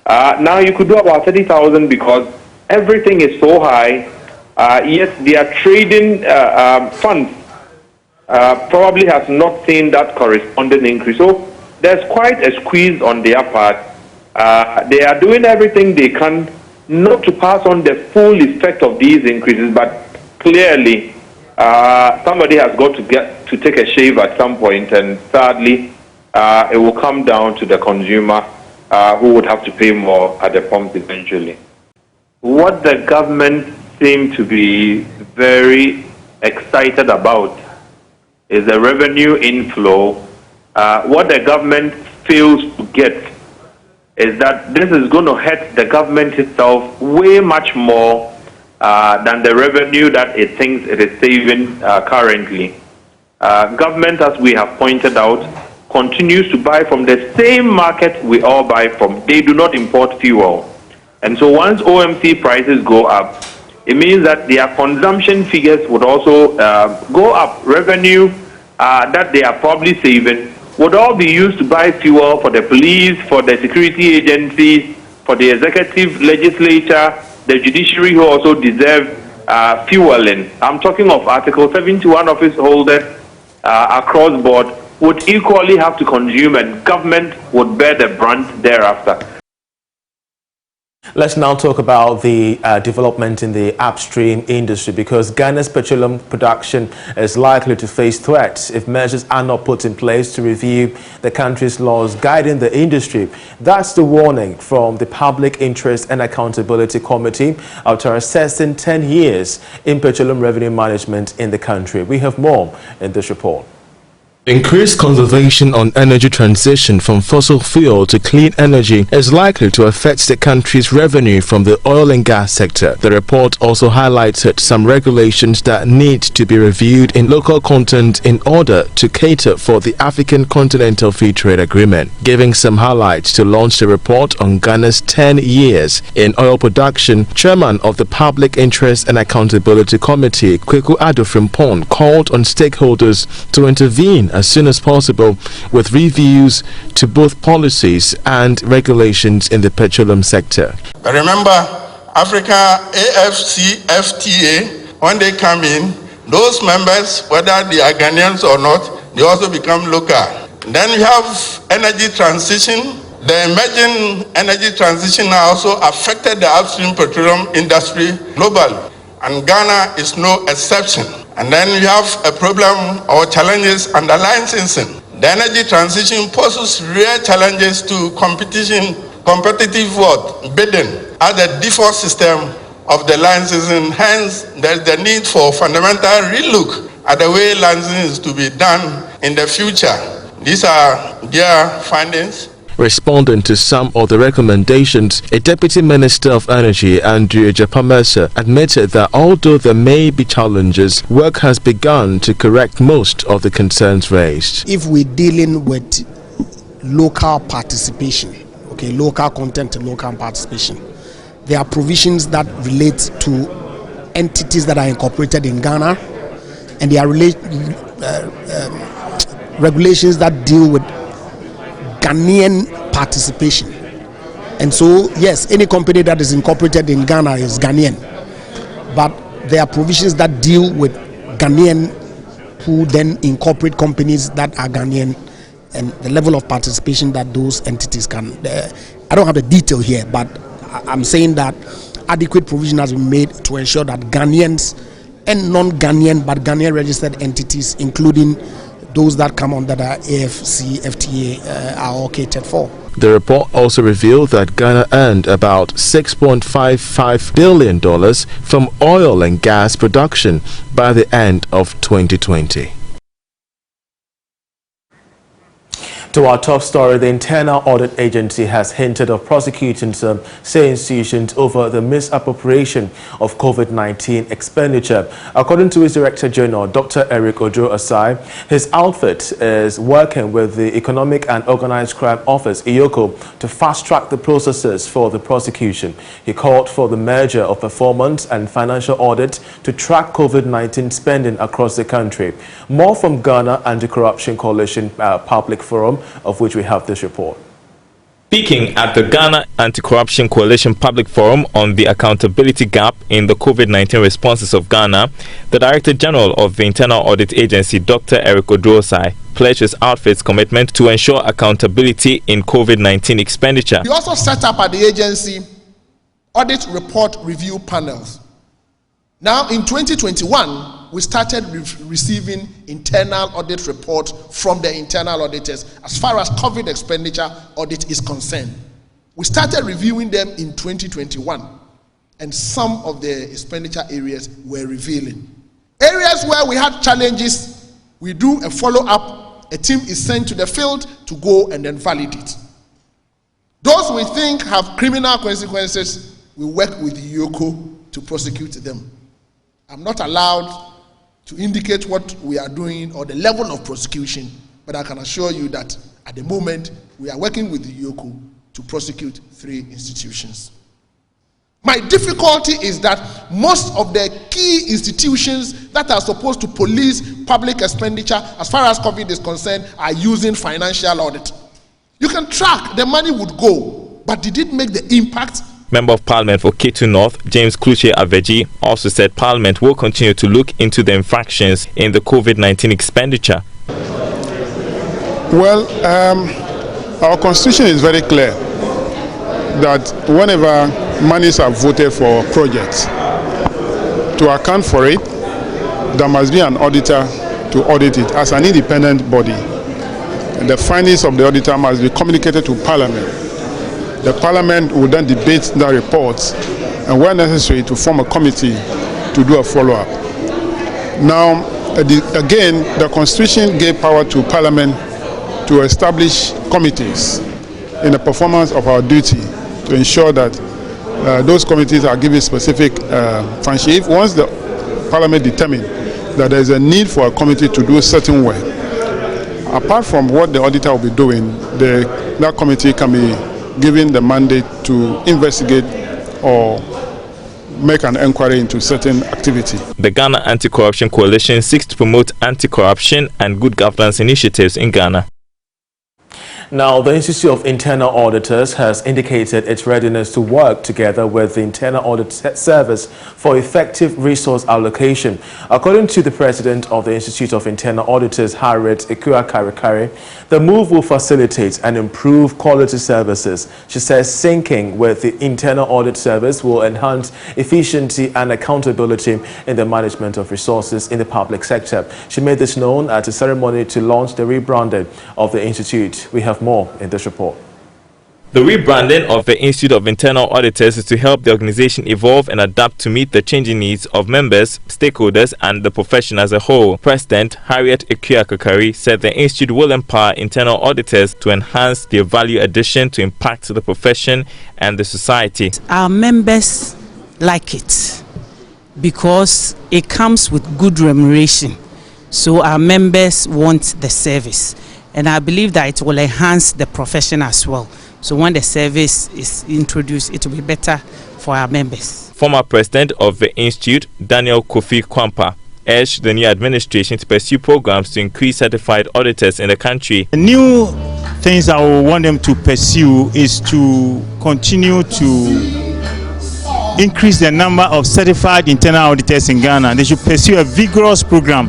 now you could do about 30,000 because everything is so high. Yes, they are trading funds. Probably has not seen that corresponding increase. So there's quite a squeeze on their part. They are doing everything they can not to pass on the full effect of these increases, but clearly somebody has got to take a shave at some point, and sadly it will come down to the consumer who would have to pay more at the pumps eventually. What the government seems to be very excited about is the revenue inflow. What the government fails to get is that this is going to hurt the government itself way much more than the revenue that it thinks it is saving currently. Government, as we have pointed out, continues to buy from the same market we all buy from. They do not import fuel. And so once OMC prices go up, it means that their consumption figures would also go up. Revenue that they are probably saving would all be used to buy fuel for the police, for the security agencies, for the executive, legislature, the judiciary, who also deserve fueling. I'm talking of Article 71 office holders across board would equally have to consume, and government would bear the brunt thereafter. Let's now talk about the development in the upstream industry, because Ghana's petroleum production is likely to face threats if measures are not put in place to review the country's laws guiding the industry. That's the warning from the Public Interest and Accountability Committee after assessing 10 years in petroleum revenue management in the country. We have more in this report. Increased conservation on energy transition from fossil fuel to clean energy is likely to affect the country's revenue from the oil and gas sector. The report also highlighted some regulations that need to be reviewed in local content in order to cater for the African Continental Free Trade Agreement. Giving some highlights to launch the report on Ghana's 10 years in oil production, Chairman of the Public Interest and Accountability Committee, Kweku Adofrimpong, called on stakeholders to intervene as soon as possible with reviews to both policies and regulations in the petroleum sector. But remember, Africa AFCFTA, when they come in, those members, whether they are Ghanaians or not, they also become local. Then we have energy transition. The emerging energy transition also affected the upstream petroleum industry globally, and Ghana is no exception. And then we have a problem or challenges under licensing. The energy transition poses real challenges to competition competitive bidding as a default system of the licensing. Hence, there's the need for fundamental relook at the way licensing is to be done in the future. These are their findings. Responding to some of the recommendations, a Deputy Minister of Energy, Andrew Ejapamesa, admitted that although there may be challenges, work has begun to correct most of the concerns raised. If we're dealing with local participation, okay, local content and local participation, there are provisions that relate to entities that are incorporated in Ghana, and there are regulations that deal with Ghanaian participation. And so, yes, any company that is incorporated in Ghana is Ghanaian, but there are provisions that deal with Ghanaian who then incorporate companies that are Ghanaian, and the level of participation that those entities can. I don't have the detail here, but I'm saying that adequate provision has been made to ensure that Ghanaians and non-Ghanaian but Ghanaian registered entities, including those that come under the AFC, FTA, are all catered for. The report also revealed that Ghana earned about $6.55 billion from oil and gas production by the end of 2020. To our top story, the Internal Audit Agency has hinted of prosecuting some state institutions over the misappropriation of COVID-19 expenditure. According to his Director General, Dr. Eric Ojo-Asai, his outfit is working with the Economic and Organized Crime Office, EOCO, to fast-track the processes for the prosecution. He called for the merger of performance and financial audit to track COVID-19 spending across the country. More from Ghana Anti-Corruption Coalition Public Forum, of which we have this report. Speaking at the Ghana Anti-Corruption Coalition Public Forum on the accountability gap in the COVID-19 responses of Ghana, the Director General of the Internal Audit Agency, Dr. Eric Ojo-Asai, pledged his outfit's commitment to ensure accountability in COVID-19 expenditure. We also set up at the agency audit report review panels. Now in 2021, we started receiving internal audit report from the internal auditors as far as COVID expenditure audit is concerned. We started reviewing them in 2021, and some of the expenditure areas were revealing. Areas where we had challenges, we do a follow-up. A team is sent to the field to go and then validate. Those we think have criminal consequences, we work with the EOCO to prosecute them. I'm not allowed to indicate what we are doing or the level of prosecution, but I can assure you that at the moment we are working with the EOCO to prosecute 3 institutions. My difficulty is that most of the key institutions that are supposed to police public expenditure as far as COVID is concerned are using financial audit. You can track the money would go, but did it make the impact? Member of Parliament for Ketu North, James Kluche Aveji, also said Parliament will continue to look into the infractions in the COVID-19 expenditure. Well, our constitution is very clear that whenever monies are voted for projects, to account for it, there must be an auditor to audit it as an independent body. And the findings of the auditor must be communicated to Parliament. The Parliament will then debate the reports and, where necessary, to form a committee to do a follow-up. Now, again, the Constitution gave power to Parliament to establish committees in the performance of our duty to ensure that those committees are given specific function. If once the Parliament determines that there is a need for a committee to do certain work, apart from what the auditor will be doing, that committee can be given the mandate to investigate or make an inquiry into certain activity. The Ghana Anti-Corruption Coalition seeks to promote anti-corruption and good governance initiatives in Ghana. Now, the Institute of Internal Auditors has indicated its readiness to work together with the Internal Audit Service for effective resource allocation. According to the president of the Institute of Internal Auditors, Harriet Ekua-Karikari, the move will facilitate and improve quality services. She says syncing with the Internal Audit Service will enhance efficiency and accountability in the management of resources in the public sector. She made this known at a ceremony to launch the rebranding of the Institute. We have more in this report. The rebranding of the Institute of Internal Auditors is to help the organization evolve and adapt to meet the changing needs of members, stakeholders, and the profession as a whole. President Harriet Ekwia-Kakari said the institute will empower internal auditors to enhance their value addition to impact the profession and the society. Our members like it because it comes with good remuneration. So our members want the service, and I believe that it will enhance the profession as well. So when the service is introduced, it will be better for our members. Former president of the institute, Daniel Kofi Kwampa, urged the new administration to pursue programs to increase certified auditors in the country. The new things I will want them to pursue is to continue to increase the number of certified internal auditors in Ghana. They should pursue a vigorous program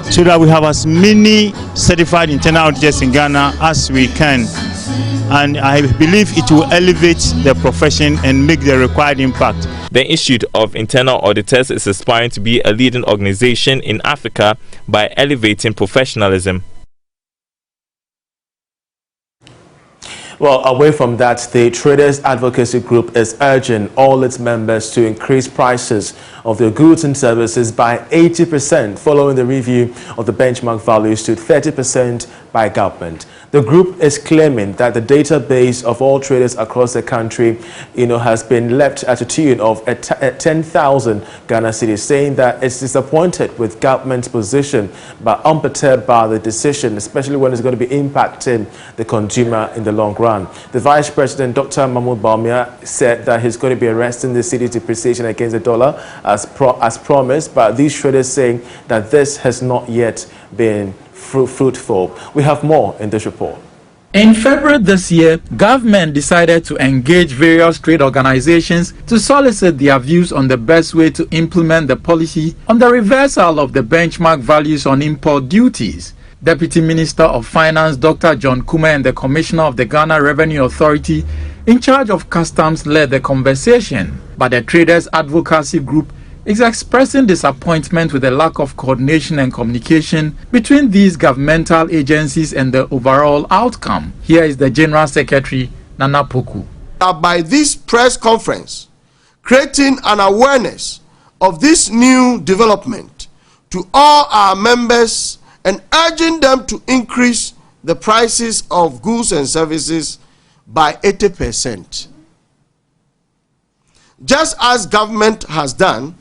so that we have as many certified internal auditors in Ghana as we can. And I believe it will elevate the profession and make the required impact. The Institute of Internal Auditors is aspiring to be a leading organization in Africa by elevating professionalism. Well, away from that, the Traders Advocacy Group is urging all its members to increase prices of their goods and services by 80% following the review of the benchmark values to 30% by government. The group is claiming that the database of all traders across the country, has been left at a tune of 10,000 Ghana cedis, saying that it's disappointed with government's position but unperturbed by the decision, especially when it's going to be impacting the consumer in the long run. The Vice President, Dr. Mahmoud Bawumia, said that he's going to be arresting the cedi's depreciation against the dollar as promised, but these traders saying that this has not yet been fruitful. We have more in this report. In February this year, government decided to engage various trade organizations to solicit their views on the best way to implement the policy on the reversal of the benchmark values on import duties. Deputy Minister of Finance Dr. John Kuma and the Commissioner of the Ghana Revenue Authority in charge of customs led the conversation, but the Traders Advocacy Group is expressing disappointment with the lack of coordination and communication between these governmental agencies and the overall outcome. Here is the General Secretary, Nana Poku. By this press conference, creating an awareness of this new development to all our members and urging them to increase the prices of goods and services by 80%. Just as government has done.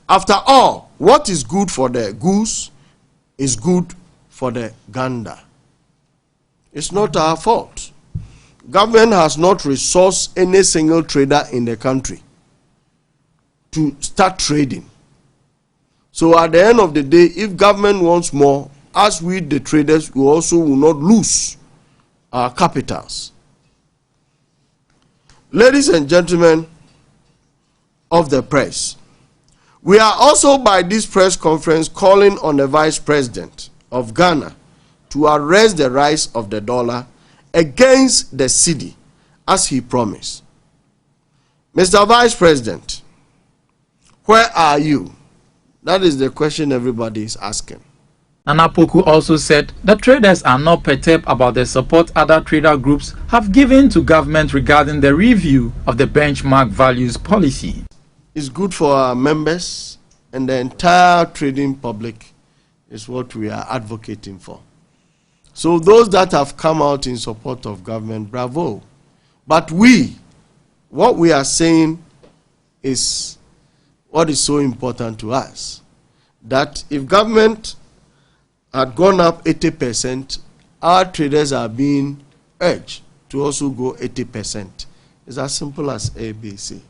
After all, what is good for the goose is good for the gander. It's not our fault. Government has not resourced any single trader in the country to start trading. So at the end of the day, if government wants more, as we the traders, we also will not lose our capitals. Ladies and gentlemen of the press, we are also by this press conference calling on the Vice President of Ghana to arrest the rise of the dollar against the cedi as he promised. Mr. Vice President, where are you? That is the question everybody is asking. Nana Poku also said the traders are not perturbed about the support other trader groups have given to government regarding the review of the benchmark values policy. It's good for our members and the entire trading public is what we are advocating for. So those that have come out in support of government, bravo. But what we are saying is what is so important to us, that if government had gone up 80%, our traders are being urged to also go 80%. It's as simple as ABC.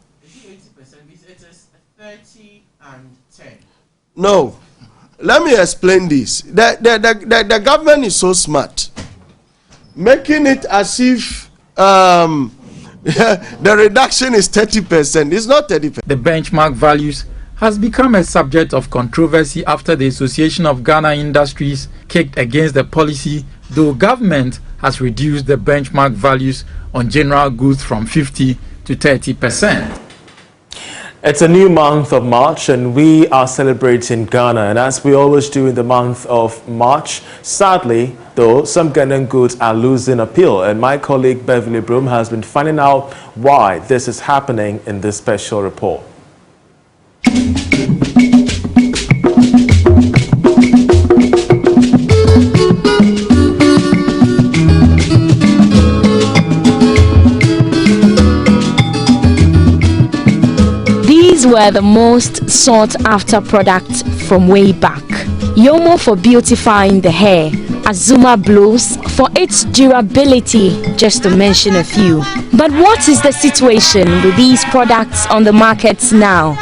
30 and 10. No. Let me explain this. The government is so smart, making it as if the reduction is 30%. It's not 30%. The benchmark values has become a subject of controversy after the Association of Ghana Industries kicked against the policy, though government has reduced the benchmark values on general goods from 50 to 30%. It's a new month of March and we are celebrating Ghana, and as we always do in the month of March, sadly though, some Ghanaian goods are losing appeal, and my colleague Beverly Broom has been finding out why this is happening in this special report. Were the most sought after products from way back. Yomo for beautifying the hair, Azuma blows for its durability, just to mention a few. But what is the situation with these products on the markets now?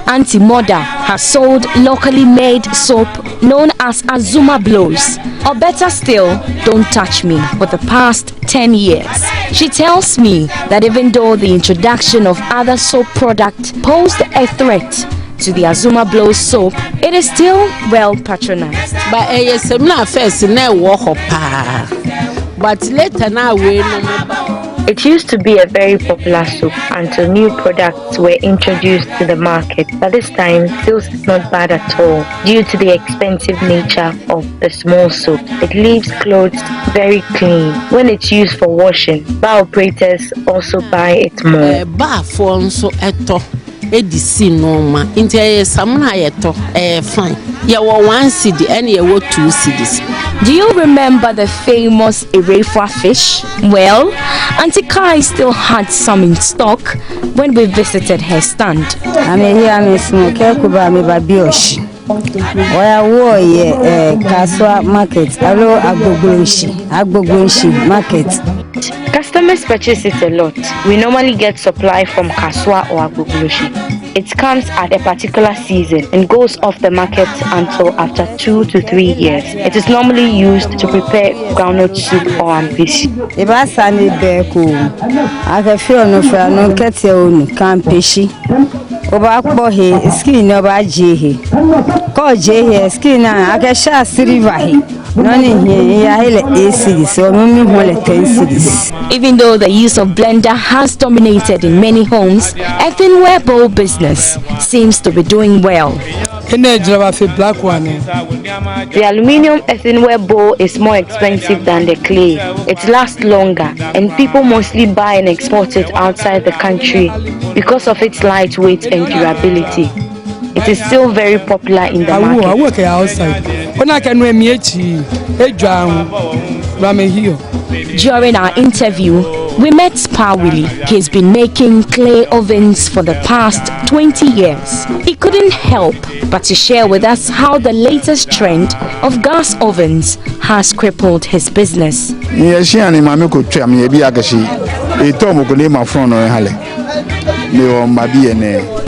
Auntie Moda has sold locally made soap known as Azuma Blows, or better still, Don't Touch Me, for the past 10 years. She tells me that even though the introduction of other soap products posed a threat to the Azuma Blows soap, it is still well patronized. But later now it used to be a very popular soap until new products were introduced to the market. But this time, sales is not bad at all due to the expensive nature of the small soap. It leaves clothes very clean when it's used for washing. Bar operators also buy it more. Edisi normal into samna yeto fine. Ya wa 1 cedi and ya wa 2 cedis. Do you remember the famous Erefa fish? Well, Auntie Kai still had some in stock when we visited her stand. I'm here, Miss Mokelkuba, me babioshi. Oya wo ye Kaswa market. Hello, Agbogboshi market. Customers purchase it a lot. We normally get supply from Kaswa or Agbogboshi. It comes at a particular season and goes off the market until after 2 to 3 years. It is normally used to prepare groundnut soup or ambishi. Iba sani beko. Aka feel no fra no kete onu kan peshi. Oba kpo he skin oba je he. Ko je he skin na aka sha silver he. Even though the use of blender has dominated in many homes, earthenware bowl business seems to be doing well. The aluminium earthenware bowl is more expensive than the clay. It lasts longer, and people mostly buy and export it outside the country because of its lightweight and durability. It is still very popular in the market. I work outside. During our interview, we met Spa Willie. He's been making clay ovens for the past 20 years. He couldn't help but to share with us how the latest trend of gas ovens has crippled his business.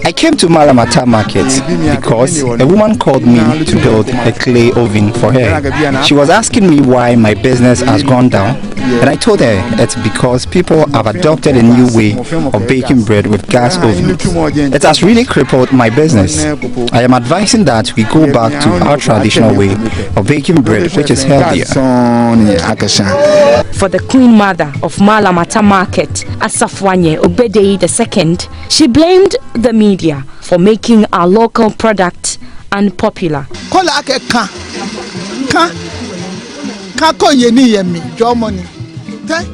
I came to Malamata Market because a woman called me to build a clay oven for her. She was asking me why my business has gone down, and I told her it's because people have adopted a new way of baking bread with gas ovens. It has really crippled my business. I am advising that we go back to our traditional way of baking bread, which is healthier. For the Queen Mother of Malamata Market, Asafwanye Obedei II, she blamed the media for making our local product unpopular.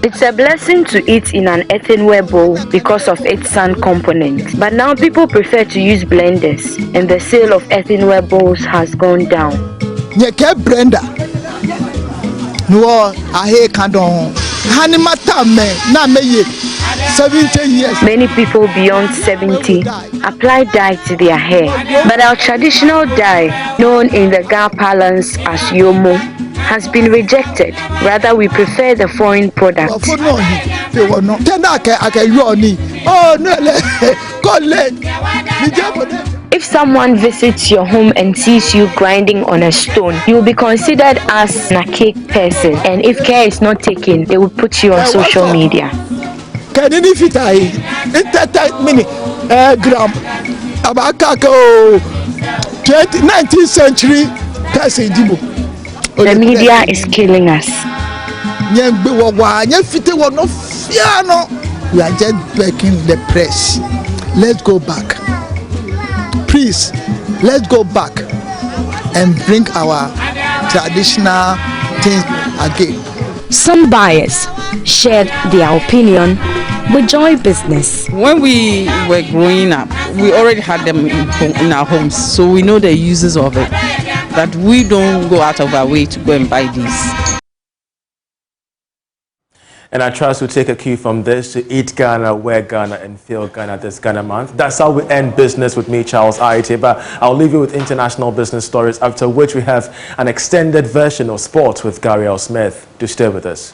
It's a blessing to eat in an earthenware bowl because of its sand component. But now people prefer to use blenders, and the sale of earthenware bowls has gone down. Many people beyond 70 apply dye to their hair, but our traditional dye, known in the Ga parlance as Yomo, has been rejected. Rather, we prefer the foreign product. If someone visits your home and sees you grinding on a stone, you will be considered as a cake person, and if care is not taken, they will put you on social media. 19th century person. The media is killing us. We are just begging the press. Let's go back. please, let's go back and bring our traditional things again. Some buyers shared their opinion with Joy Business. When we were growing up, we already had them in our homes, so we know the uses of it. But we don't go out of our way to go and buy these. And I trust we'll take a cue from this to eat Ghana, wear Ghana, and feel Ghana this Ghana month. That's how we end business with me, Charles Ahanta. But I'll leave you with international business stories, after which we have an extended version of sports with Gary L. Smith. Do stay with us.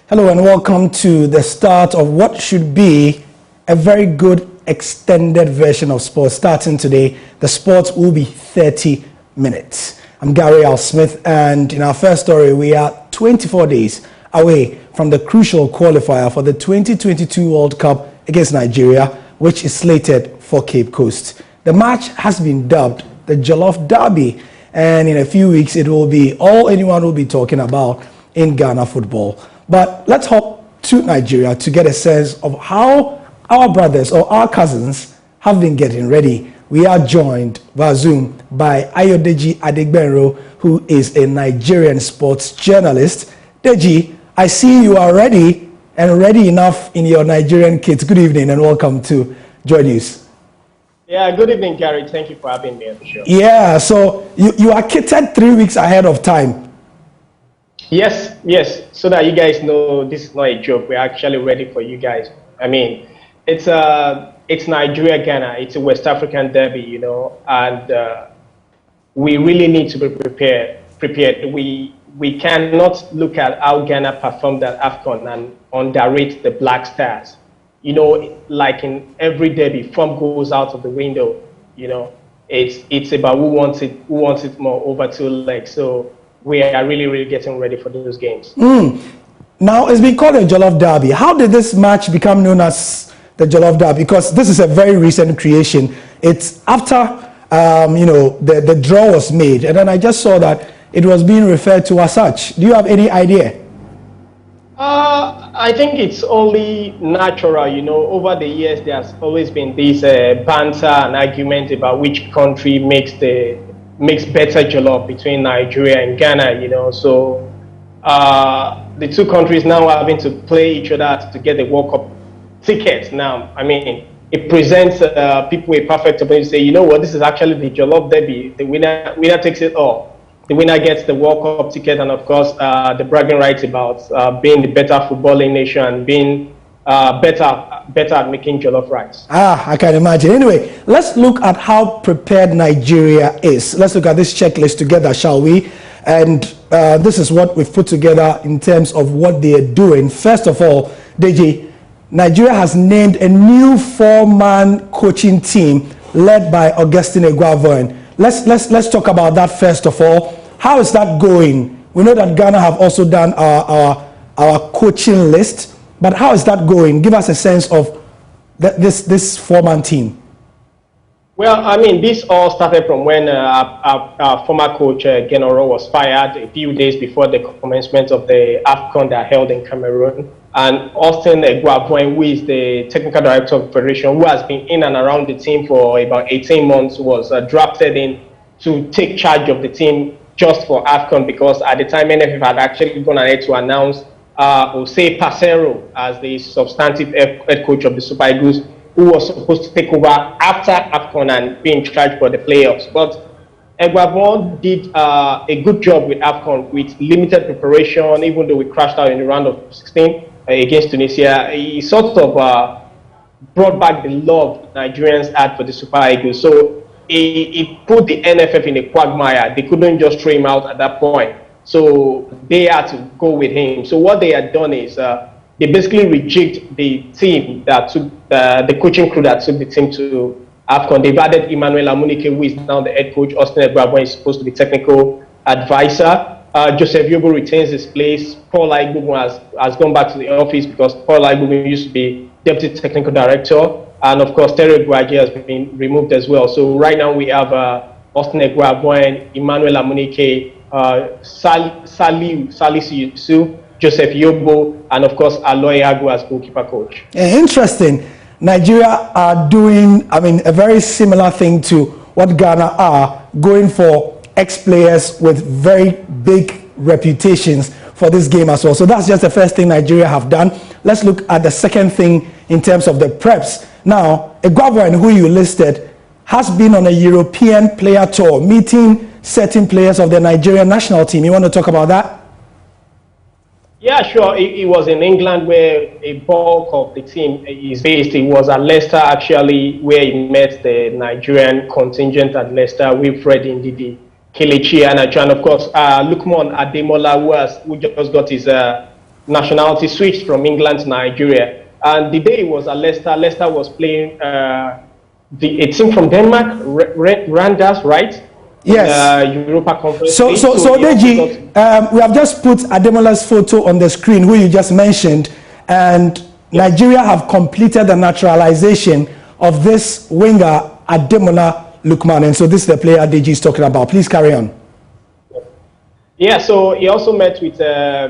Hello and welcome to the start of what should be a very good extended version of sports. Starting today, the sports will be 30 minutes. I'm Gary L. Smith, and in our first story, we are 24 days away from the crucial qualifier for the 2022 World Cup against Nigeria, which is slated for Cape Coast. The match has been dubbed the Jollof Derby, and in a few weeks, it will be all anyone will be talking about in Ghana football. But let's hop to Nigeria to get a sense of how our brothers or our cousins have been getting ready. We are joined via Zoom by Ayodeji Adegbenro, who is a Nigerian sports journalist. Deji, I see you are ready and ready enough in your Nigerian kits. Good evening and welcome to Joy News. Yeah, good evening, Gary. Thank you for having me on the show. Yeah, so you are kitted 3 weeks ahead of time. Yes, so that you guys know this is not a joke. We're actually ready for you guys. I mean, it's Nigeria, Ghana. It's a West African derby, you know, and we really need to be prepared. We cannot look at how Ghana performed at AFCON and underrate the Black Stars. You know, like in every derby, form goes out of the window. You know, it's about who wants it more over 2 legs. So we are really getting ready for those games. Now, it's been called a Jollof Derby. How did this match become known as the Jollof Derby? Because this is a very recent creation. It's after, the draw was made. And then I just saw that it was being referred to as such. Do you have any idea? I think it's only natural, you know. Over the years, there's always been this banter and argument about which country makes better jollof between Nigeria and Ghana, you know. So the two countries now are having to play each other to get the World Cup tickets. Now, I mean, it presents people a perfect opportunity to say, you know what, this is actually the Jollof Derby. The winner takes it all. The winner gets the World Cup ticket, and of course, the bragging rights about being the better footballing nation and being better at making jollof rice. I can imagine. Anyway, let's look at how prepared Nigeria is. Let's look at this checklist together, shall we? And this is what we've put together in terms of what they are doing. First of all, Deji, Nigeria has named a new 4-man coaching team led by Augustine Eguavoen. Let's talk about that first of all. How is that going? We know that Ghana have also done our coaching list, but how is that going? Give us a sense of this 4-man team. Well, I mean, this all started from when our former coach, Genoro, was fired a few days before the commencement of the AFCON that held in Cameroon. And Austin Eguavoen, who is the technical director of the federation, who has been in and around the team for about 18 months, was drafted in to take charge of the team just for AFCON, because at the time NFF had actually gone ahead to announce Jose Pacero as the substantive head coach of the Super Eagles, who was supposed to take over after AFCON and be in charge for the playoffs. But Eguavoen did a good job with AFCON with limited preparation, even though we crashed out in the round of 16 against Tunisia. He sort of brought back the love Nigerians had for the Super Eagles. So he put the NFF in a quagmire. They couldn't just throw him out at that point. So they had to go with him. So what they had done is they basically rejigged the team that took the coaching crew that took the team to AFCON. They've added Emmanuel Amunike, who is now the head coach. Austin Eguavoen is supposed to be technical advisor. Joseph Yobo retains his place. Paul Aigbogun has gone back to the office because Paul Aigbogun used to be deputy technical director. And of course, Terry Guaji has been removed as well. So right now we have Austin Eguavoen, Emmanuel Amunike, Salisu Yusuf, Joseph Yobo, and of course Aloy Agu as goalkeeper coach. Interesting. Nigeria are doing, a very similar thing to what Ghana are, going for ex-players with very big reputations for this game as well. So that's just the first thing Nigeria have done. Let's look at the second thing in terms of the preps. Now, Eguavoen, who you listed, has been on a European player tour, meeting certain players of the Nigerian national team. You want to talk about that? Yeah, sure. He was in England, where a bulk of the team is based. He was at Leicester, actually, where he met the Nigerian contingent at Leicester, Wilfred Ndidi, Kelechi Iheanacho, and of course, Lukman Ademola, who just got his nationality switched from England to Nigeria. And the day he was at Leicester, Leicester was playing a team from Denmark, Randers, right? Yes. Europa Conference. So Deji, we have just put Ademola's photo on the screen, who you just mentioned, and Nigeria have completed the naturalization of this winger, Ademola Lukman, and so this is the player Deji is talking about. Please carry on. Yeah, so he also met with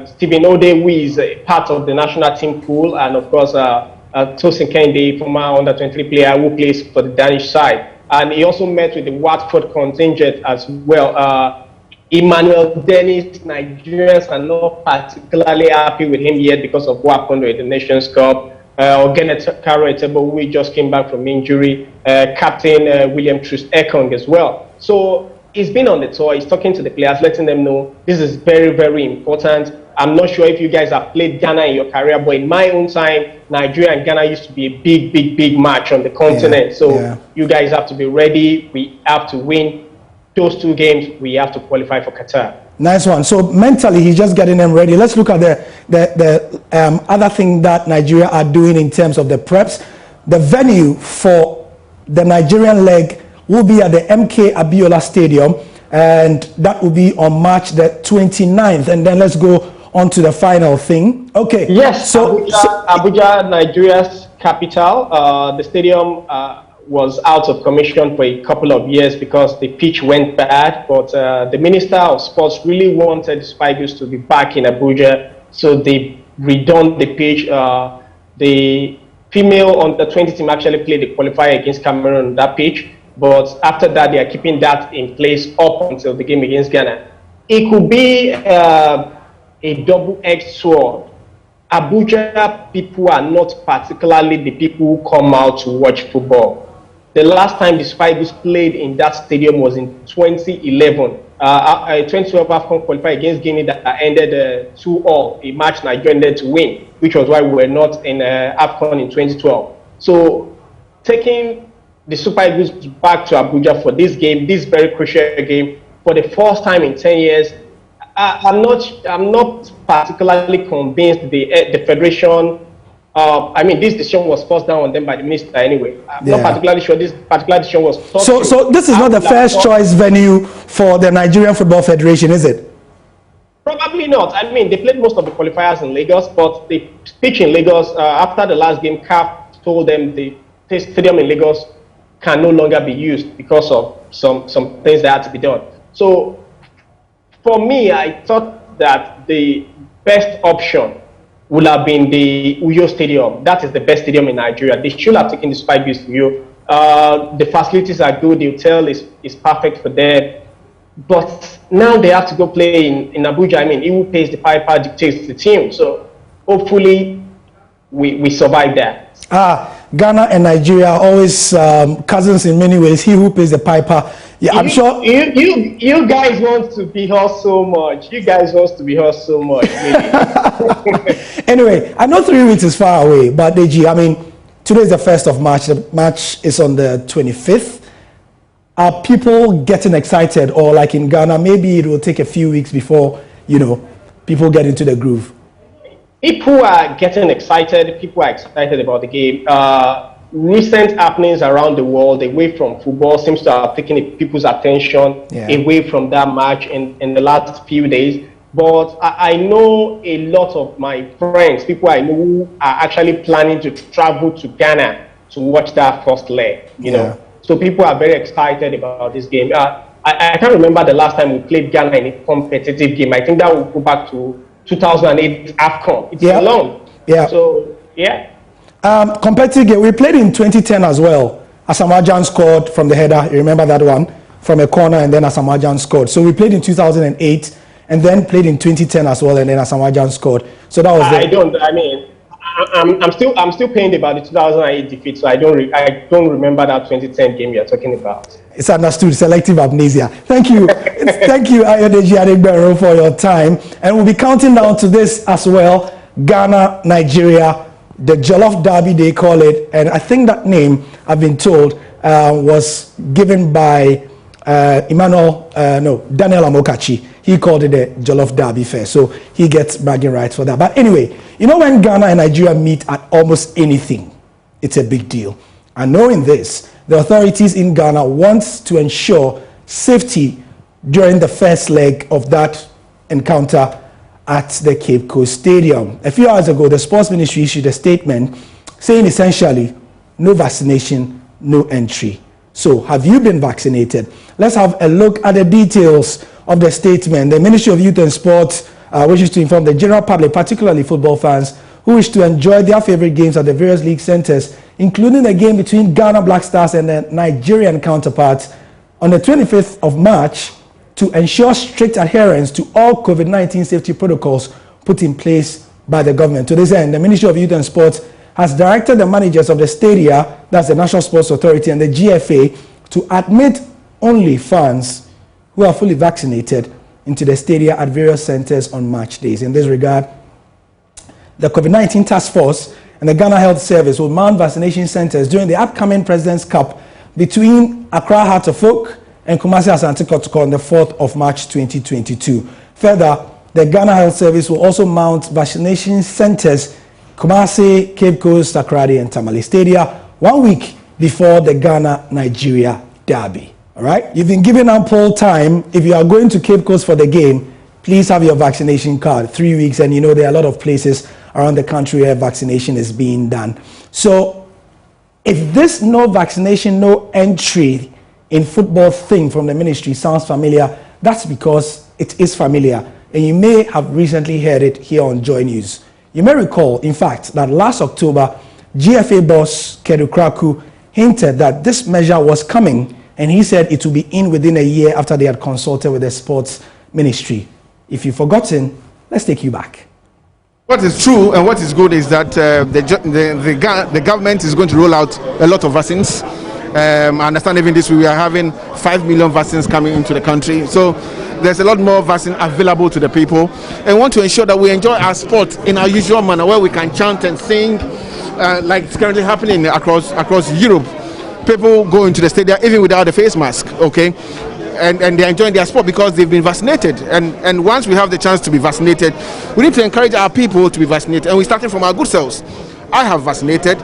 Stephen Ode, who is part of the national team pool, and of course Tosin Kende, former under-23 player who plays for the Danish side. And he also met with the Watford contingent as well. Emmanuel Dennis, Nigerians are not particularly happy with him yet because of what happened with the Nations Cup. Ogene Karo Etebo, who just came back from injury. Captain William Troost-Ekong as well. So he's been on the tour. He's talking to the players, letting them know this is very, very important. I'm not sure if you guys have played Ghana in your career, but in my own time, Nigeria and Ghana used to be a big match on the continent. You guys have to be ready. We have to win those two games. We have to qualify for Qatar. Nice one. So mentally, he's just getting them ready. Let's look at the other thing that Nigeria are doing in terms of the preps. The venue for the Nigerian leg will be at the MK Abiola Stadium, and that will be on March the 29th. And then let's go on to the final thing. Okay. Yes. So Abuja, Nigeria's capital. The stadium was out of commission for a couple of years because the pitch went bad. But the Minister of Sports really wanted the Super Eagles to be back in Abuja, so they redone the pitch. The female under-20 team actually played the qualifier against Cameroon on that pitch. But after that, they are keeping that in place up until the game against Ghana. It could be a double-edged sword. Abuja people are not particularly the people who come out to watch football. The last time the Super Eagles played in that stadium was in 2011. 2012 AFCON qualifier against Guinea that ended 2-all, a match Nigeria ended to win, which was why we were not in AFCON in 2012. So taking the Super Eagles back to Abuja for this game, this very crucial game, for the first time in 10 years, I'm not particularly convinced the federation. I mean, this decision was forced down on them by the minister anyway. I'm not particularly sure this particular decision was thought through. So this is not the first choice venue for the Nigerian Football Federation, is it? Probably not. I mean, they played most of the qualifiers in Lagos, but the pitch in Lagos, after the last game, CAF told them the stadium in Lagos can no longer be used because of some things that had to be done. So for me, I thought that the best option would have been the Uyo Stadium. That is the best stadium in Nigeria. They should have taken the Super Eagles to Uyo. The facilities are good. The hotel is perfect for them. But now they have to go play in Abuja. I mean, who pays the piper dictates the team. So hopefully we survive that. Ghana and Nigeria are always cousins in many ways. He who pays the piper. Yeah, I'm sure. You guys want to be hurt so much. You guys want to be hurt so much. Anyway, I know 3 weeks is far away, but Deji, I mean, today is the 1st of March. The match is on the 25th. Are people getting excited, or like in Ghana, maybe it will take a few weeks before, you know, people get into the groove? People are getting excited. People are excited about the game. Recent happenings around the world away from football seems to have taken people's attention away from that match in the last few days. But I know a lot of my friends, people I know who are actually planning to travel to Ghana to watch that first leg, you know. So people are very excited about this game. I can't remember the last time we played Ghana in a competitive game. I think that will go back to 2008 AFCON. It's long. So, competitive game. We played in 2010 as well. Asamoah Gyan scored from the header. You remember that one? From a corner, and then Asamoah Gyan scored. So we played in 2008 and then played in 2010 as well, and then Asamoah Gyan scored. So that was I'm still pained about the 2008 defeat, so I don't remember that 2010 game you're talking about. It's understood. Selective amnesia. Thank you. Thank you, Ayodeji Adegbero, for your time. And we'll be counting down to this as well. Ghana, Nigeria, the Jollof Derby, they call it. And I think that name, I've been told, was given by Daniel Amokachi. He called it the Jollof Derby Fair. So he gets bragging rights for that. But anyway, you know, when Ghana and Nigeria meet at almost anything, it's a big deal. And knowing this, the authorities in Ghana want to ensure safety during the first leg of that encounter at the Cape Coast Stadium. A few hours ago, the Sports Ministry issued a statement saying essentially, no vaccination, no entry. So, have you been vaccinated? Let's have a look at the details of the statement. The Ministry of Youth and Sport wishes to inform the general public, particularly football fans, who wish to enjoy their favorite games at the various league centers, including the game between Ghana Black Stars and their Nigerian counterparts on the 25th of March, to ensure strict adherence to all COVID-19 safety protocols put in place by the government. To this end, the Ministry of Youth and Sport has directed the managers of the stadia, that's the National Sports Authority and the GFA, to admit only fans who are fully vaccinated into the stadia at various centers on match days. In this regard, the COVID-19 Task Force and the Ghana Health Service will mount vaccination centers during the upcoming President's Cup between Accra Heart of Oak and Kumasi Asante Kotoko on the 4th of March 2022. Further, the Ghana Health Service will also mount vaccination centers Kumasi, Cape Coast, Takoradi, and Tamale Stadia 1 week before the Ghana-Nigeria derby. All right? You've been given ample time. If you are going to Cape Coast for the game, please have your vaccination card. 3 weeks, and you know there are a lot of places around the country where vaccination is being done. So, if this no vaccination, no entry in football thing from the ministry sounds familiar, that's because it is familiar. And you may have recently heard it here on Joy News. You may recall, in fact, that last October, GFA boss Kedu Kraku hinted that this measure was coming, and he said it will be in within a year after they had consulted with the sports ministry. If you've forgotten, let's take you back. What is true and what is good is that the government is going to roll out a lot of vaccines. I understand even this week we are having 5 million vaccines coming into the country. So there's a lot more vaccine available to the people, and want to ensure that we enjoy our sport in our usual manner, where we can chant and sing, like it's currently happening across Europe. People go into the stadium even without a face mask, okay? And they're enjoying their sport because they've been vaccinated. And once we have the chance to be vaccinated, we need to encourage our people to be vaccinated. And we're starting from our good selves. I have vaccinated.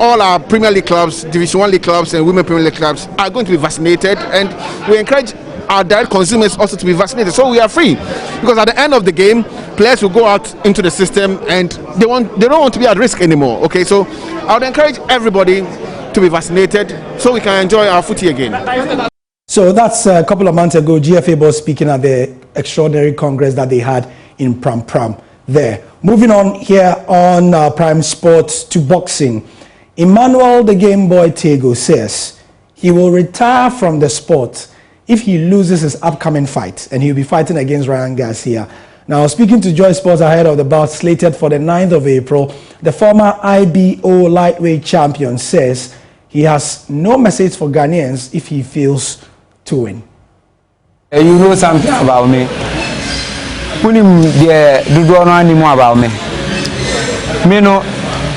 All our Premier League clubs, Division 1 League clubs, and Women Premier League clubs are going to be vaccinated. And we encourage our direct consumers also to be vaccinated. So we are free. Because at the end of the game, players will go out into the system and they don't want to be at risk anymore. Okay, so I would encourage everybody to be vaccinated so we can enjoy our footy again. So that's a couple of months ago, GFA was speaking at the extraordinary congress that they had in Pram there. Moving on here on Prime Sports to boxing. Emmanuel the Game Boy Tego says he will retire from the sport if he loses his upcoming fight, and he'll be fighting against Ryan Garcia. Now, speaking to Joy Sports ahead of the bout slated for the 9th of April, the former IBO lightweight champion says he has no message for Ghanaians if he fails to win. You know something about me. When you do not know anymore about me. Me no,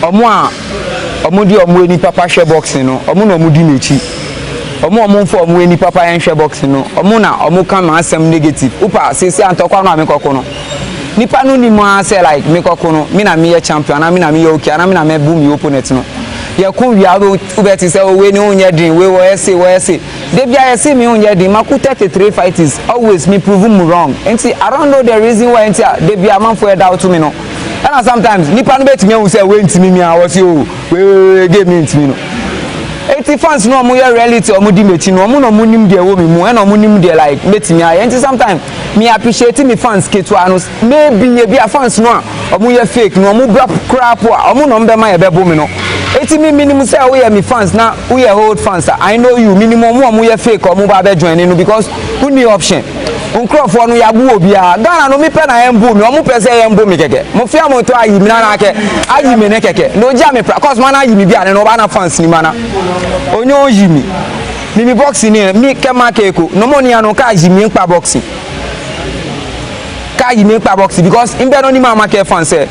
omo ni papa share boxing no, omo no mudi mechi. Omo for omo ni papa en share boxing no, omo kan ma asem negative. Upa sisi antokwa no amekoko no. Nipa no ni mo say like mekoko no, me na me champion, na me na me okay, na me na me boom me opponent no. Ya kun wi ado ubeti say we ni onye din we wo say they be I see me onye din maku 33 fighters always me prove me wrong. And see I don't know the reason why they be a man for doubt to me no. And sometimes nipa no betimi hu say we ntimi me I was you we give me ntimi no. 80 fans no mo your reality o mo di mechi no mo no mo nim de wo me mu and o mo nim de like betimi I and sometimes me appreciate me fans ketua no maybe e be a fans no o mo your fake no mo bra crap o mo no mbe ma e bebo me no. Eti me minimum say we are me fans now we are old fans I know you minimum we are fake or mo ba be join no because who need option uncrofo no ya bu obia Ghana no me pe na embu me o mo pe say embu me keke mo fia mo to ayi mi na ke ayi me ne keke no ja me cause man ayi mi bia ne no ba na fans ni mana onyo yi mi boxing ni mi ke ma keko no mo ni anu ka ayi mi npa boxing because in be no ni ma ke fans say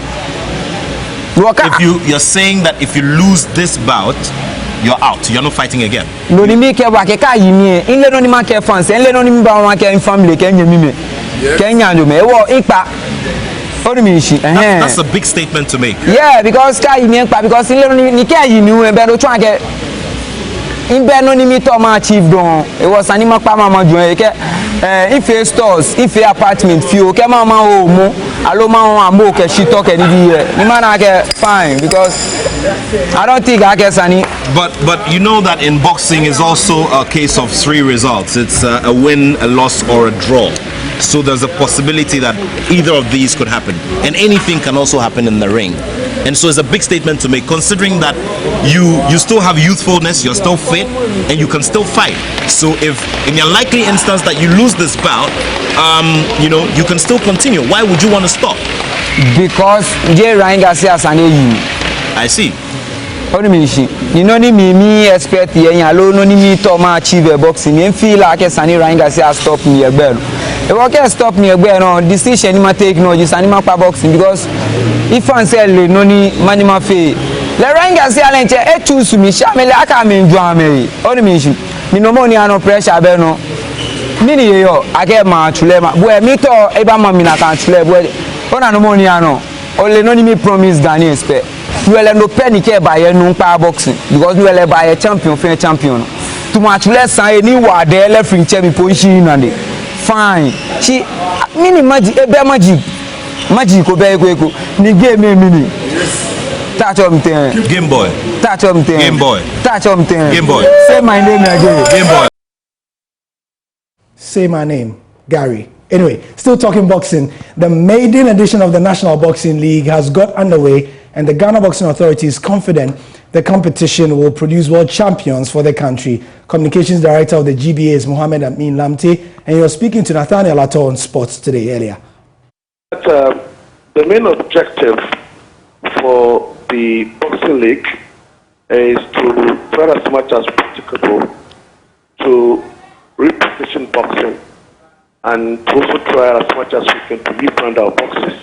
if you're saying that if you lose this bout, you're out. You're not fighting again. No, ni make wa ke ka yimi. Inle no ni ma ke fans. Inle no ni ba wa ke family ke nyami me. Ke nyanjo me. Wo ipa. That's a big statement to make. Yeah, because ka yimi ipa because inle no ni ke yimi we be do twa ke imbe no ni mi to ma achieve don. E was anima pa mama join ke if a stores, if a apartment few ke mama o mo alo ma mo ke shito ke ni mana ke fine because I don't think I guess any. But you know that in boxing is also a case of 3 results. It's a win, a loss, or a draw. So there's a possibility that either of these could happen, and anything can also happen in the ring. And so it's a big statement to make, considering that you still have youthfulness, you're still fit, and you can still fight. So if in your likely instance that you lose this bout, you can still continue. Why would you want to stop? Because Ryan Garcia I see. What do you mean? You know me expect here alone no me to ma achieve boxing. Me feel like Sani Ryan Garcia stop me again. If I can stop me again, no decision ma take no just anima pa boxing because if I say no ni manima fe. Le Ryan Garcia lenche e choose me sha me like am enjoy me. What do you mean? Me no money no pressure be no. Me ni yo I get ma chule ma. Boy me to e ba ma me na kan chule boy. Ona no money no. Only no ni me promise Ghanaian expect. You will no penny care by a non power boxing because you will buy a champion for a champion. Too much less than any word there left in Chemi position and fine. She mini magic obey ni game mini. Touch on Game Boy. Touch on Game Boy. Touch on Game Boy. Say my name again. Game Boy. Say my name, Gary. Anyway, still talking boxing. The maiden edition of the National Boxing League has got underway, and the Ghana Boxing Authority is confident the competition will produce world champions for the country. Communications Director of the GBA is Mohammed Amin Lamte, and you're speaking to Nathaniel Ato on Sports Today earlier. The main objective for the Boxing League is to try as much as practicable to reposition boxing and to also try as much as we can to rebrand our boxes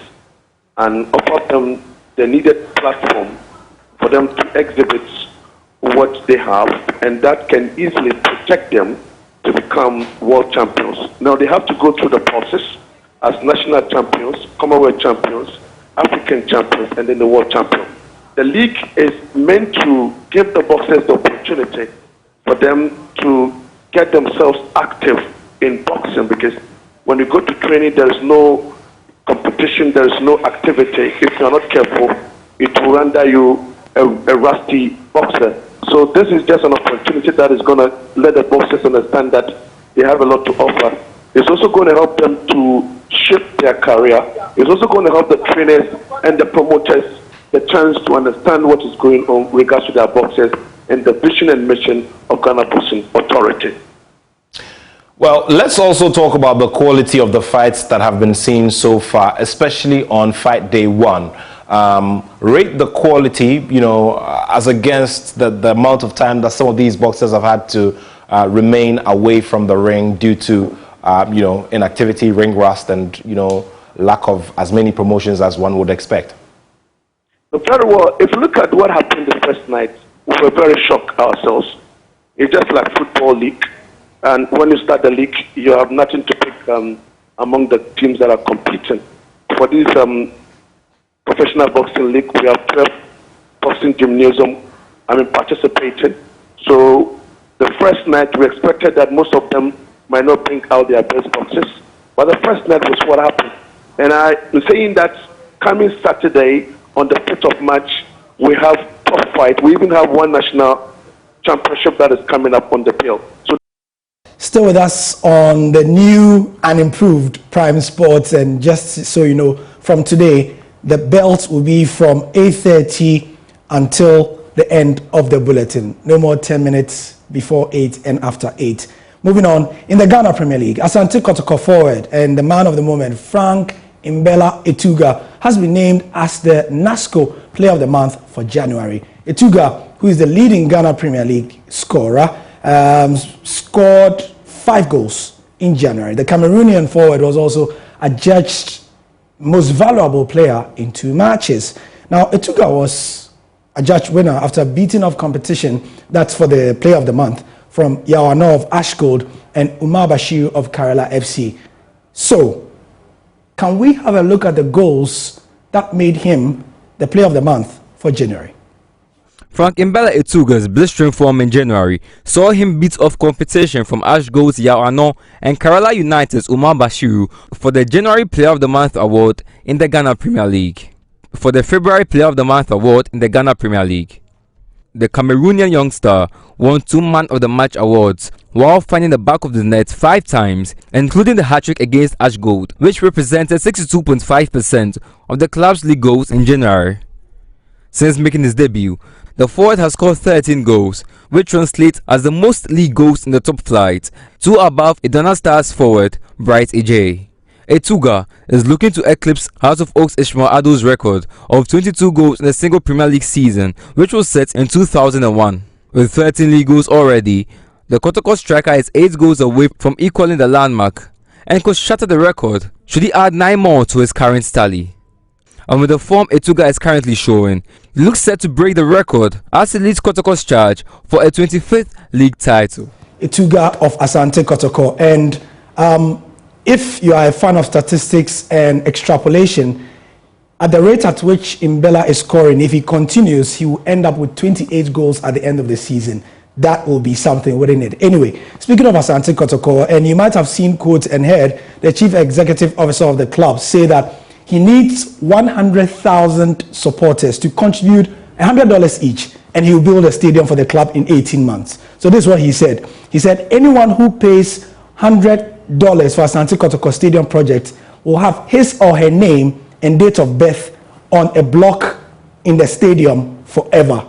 and offer them the needed platform for them to exhibit what they have, and that can easily protect them to become world champions. Now they have to go through the process as national champions, Commonwealth champions, African champions, and then the world champion. The league is meant to give the boxers the opportunity for them to get themselves active in boxing, because when you go to training, there is no competition, there is no activity. If you are not careful, it will render you a rusty boxer. So this is just an opportunity that is going to let the boxers understand that they have a lot to offer. It's also going to help them to shape their career. It's also going to help the trainers and the promoters the chance to understand what is going on with regards to their boxers and the vision and mission of Ghana Boxing Authority. Well, let's also talk about the quality of the fights that have been seen so far, especially on fight day one. Rate the quality, as against the amount of time that some of these boxers have had to remain away from the ring due to, inactivity, ring rust, and, lack of as many promotions as one would expect. Very well. If you look at what happened the first night, we were very shocked ourselves. It's just like football league. And when you start the league, you have nothing to pick among the teams that are competing. For this professional boxing league, we have 12 boxing gymnasium participating. So the first night, we expected that most of them might not bring out their best boxers. But the first night was what happened. And I'm saying that coming Saturday, on the 5th of March, we have top fight. We even have one national championship that is coming up on the bill. So still with us on the new and improved Prime Sports, and just so you know, from today, the belt will be from 8:30 until the end of the bulletin. No more 10 minutes before 8 and after 8. Moving on, in the Ghana Premier League, Asante Kotoko forward and the man of the moment, Frank Mbella Etuga, has been named as the NASCO Player of the Month for January. Etuga, who is the leading Ghana Premier League scorer, scored 5 goals in January. The Cameroonian forward was also adjudged most valuable player in 2 matches. Now, Etuga was adjudged winner after beating off competition, that's for the Player of the Month, from Yawana of Ashgold and Umar Bashir of Kerala FC. So, can we have a look at the goals that made him the Player of the Month for January? Frank Mbella Etuga's blistering form in January saw him beat off competition from Ashgold's Yawana and Kerala United's Umar Bashiru for the January Player of the Month award in the Ghana Premier League. For the February Player of the Month award in the Ghana Premier League, the Cameroonian youngster won 2 Man of the Match awards while finding the back of the net 5 times, including the hat-trick against Ashgold, which represented 62.5% of the club's league goals in January. Since making his debut, the forward has scored 13 goals, which translates as the most league goals in the top flight, 2 above Idana Stars forward Bright Ejay. Etuga is looking to eclipse House of Oaks Ishmael Ado's record of 22 goals in a single Premier League season, which was set in 2001. With 13 league goals already, the Kotoko striker is 8 goals away from equaling the landmark and could shatter the record should he add 9 more to his current tally. And with the form Etuga is currently showing, he looks set to break the record as he leads Kotoko's charge for a 25th league title. Etuga of Asante Kotoko. And if you are a fan of statistics and extrapolation, at the rate at which Mbella is scoring, if he continues, he will end up with 28 goals at the end of the season. That will be something, wouldn't it? Anyway, speaking of Asante Kotoko, and you might have seen quotes and heard the chief executive officer of the club say that he needs 100,000 supporters to contribute $100 each, and he will build a stadium for the club in 18 months. So this is what he said. He said anyone who pays $100 for Asante Kotoko Stadium project will have his or her name and date of birth on a block in the stadium forever.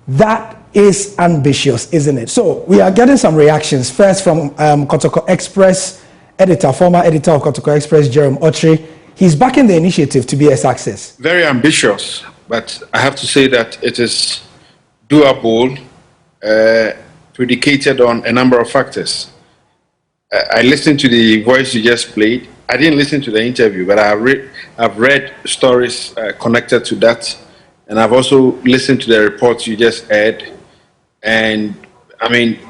That is ambitious, isn't it? So we are getting some reactions. First from Kotoko Express editor, former editor of Kotoko Express, Jerome Otri. He's backing the initiative to be a success. Very ambitious, but I have to say that it is doable, predicated on a number of factors. I listened to the voice you just played. I didn't listen to the interview, but I've read stories connected to that, and I've also listened to the reports you just heard. And I mean,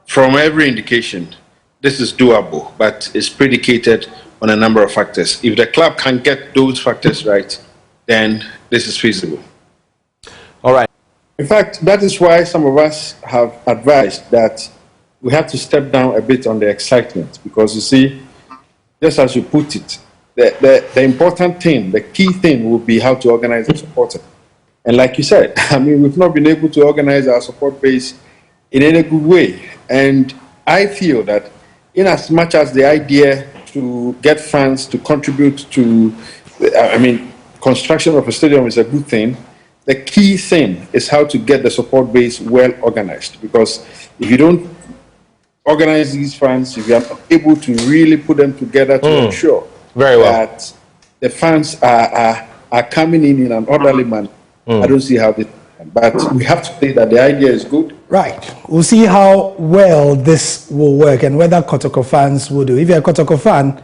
from every indication, this is doable, but it's predicated on a number of factors. If the club can get those factors right, then this is feasible. All right. In fact, that is why some of us have advised that we have to step down a bit on the excitement, because you see, just as you put it, the important thing, the key thing will be how to organize the supporter. And like you said, I mean, we've not been able to organize our support base in any good way. And I feel that in as much as the idea to get fans to contribute to, I mean, construction of a stadium is a good thing, the key thing is how to get the support base well organized. Because if you don't organize these fans, if you are not able to really put them together to ensure that the fans are coming in an orderly manner, I don't see how they can. But we have to say that the idea is good. Right. We'll see how well this will work and whether Kotoko fans will do. If you're a Kotoko fan,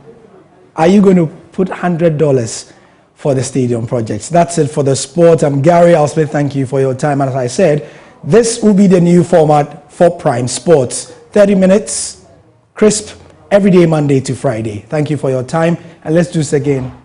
are you going to put $100 for the stadium projects? That's it for the sport. I'm Gary Alsmith. Thank you for your time. As I said, this will be the new format for Prime Sports. 30 minutes, crisp, every day, Monday to Friday. Thank you for your time, and let's do this again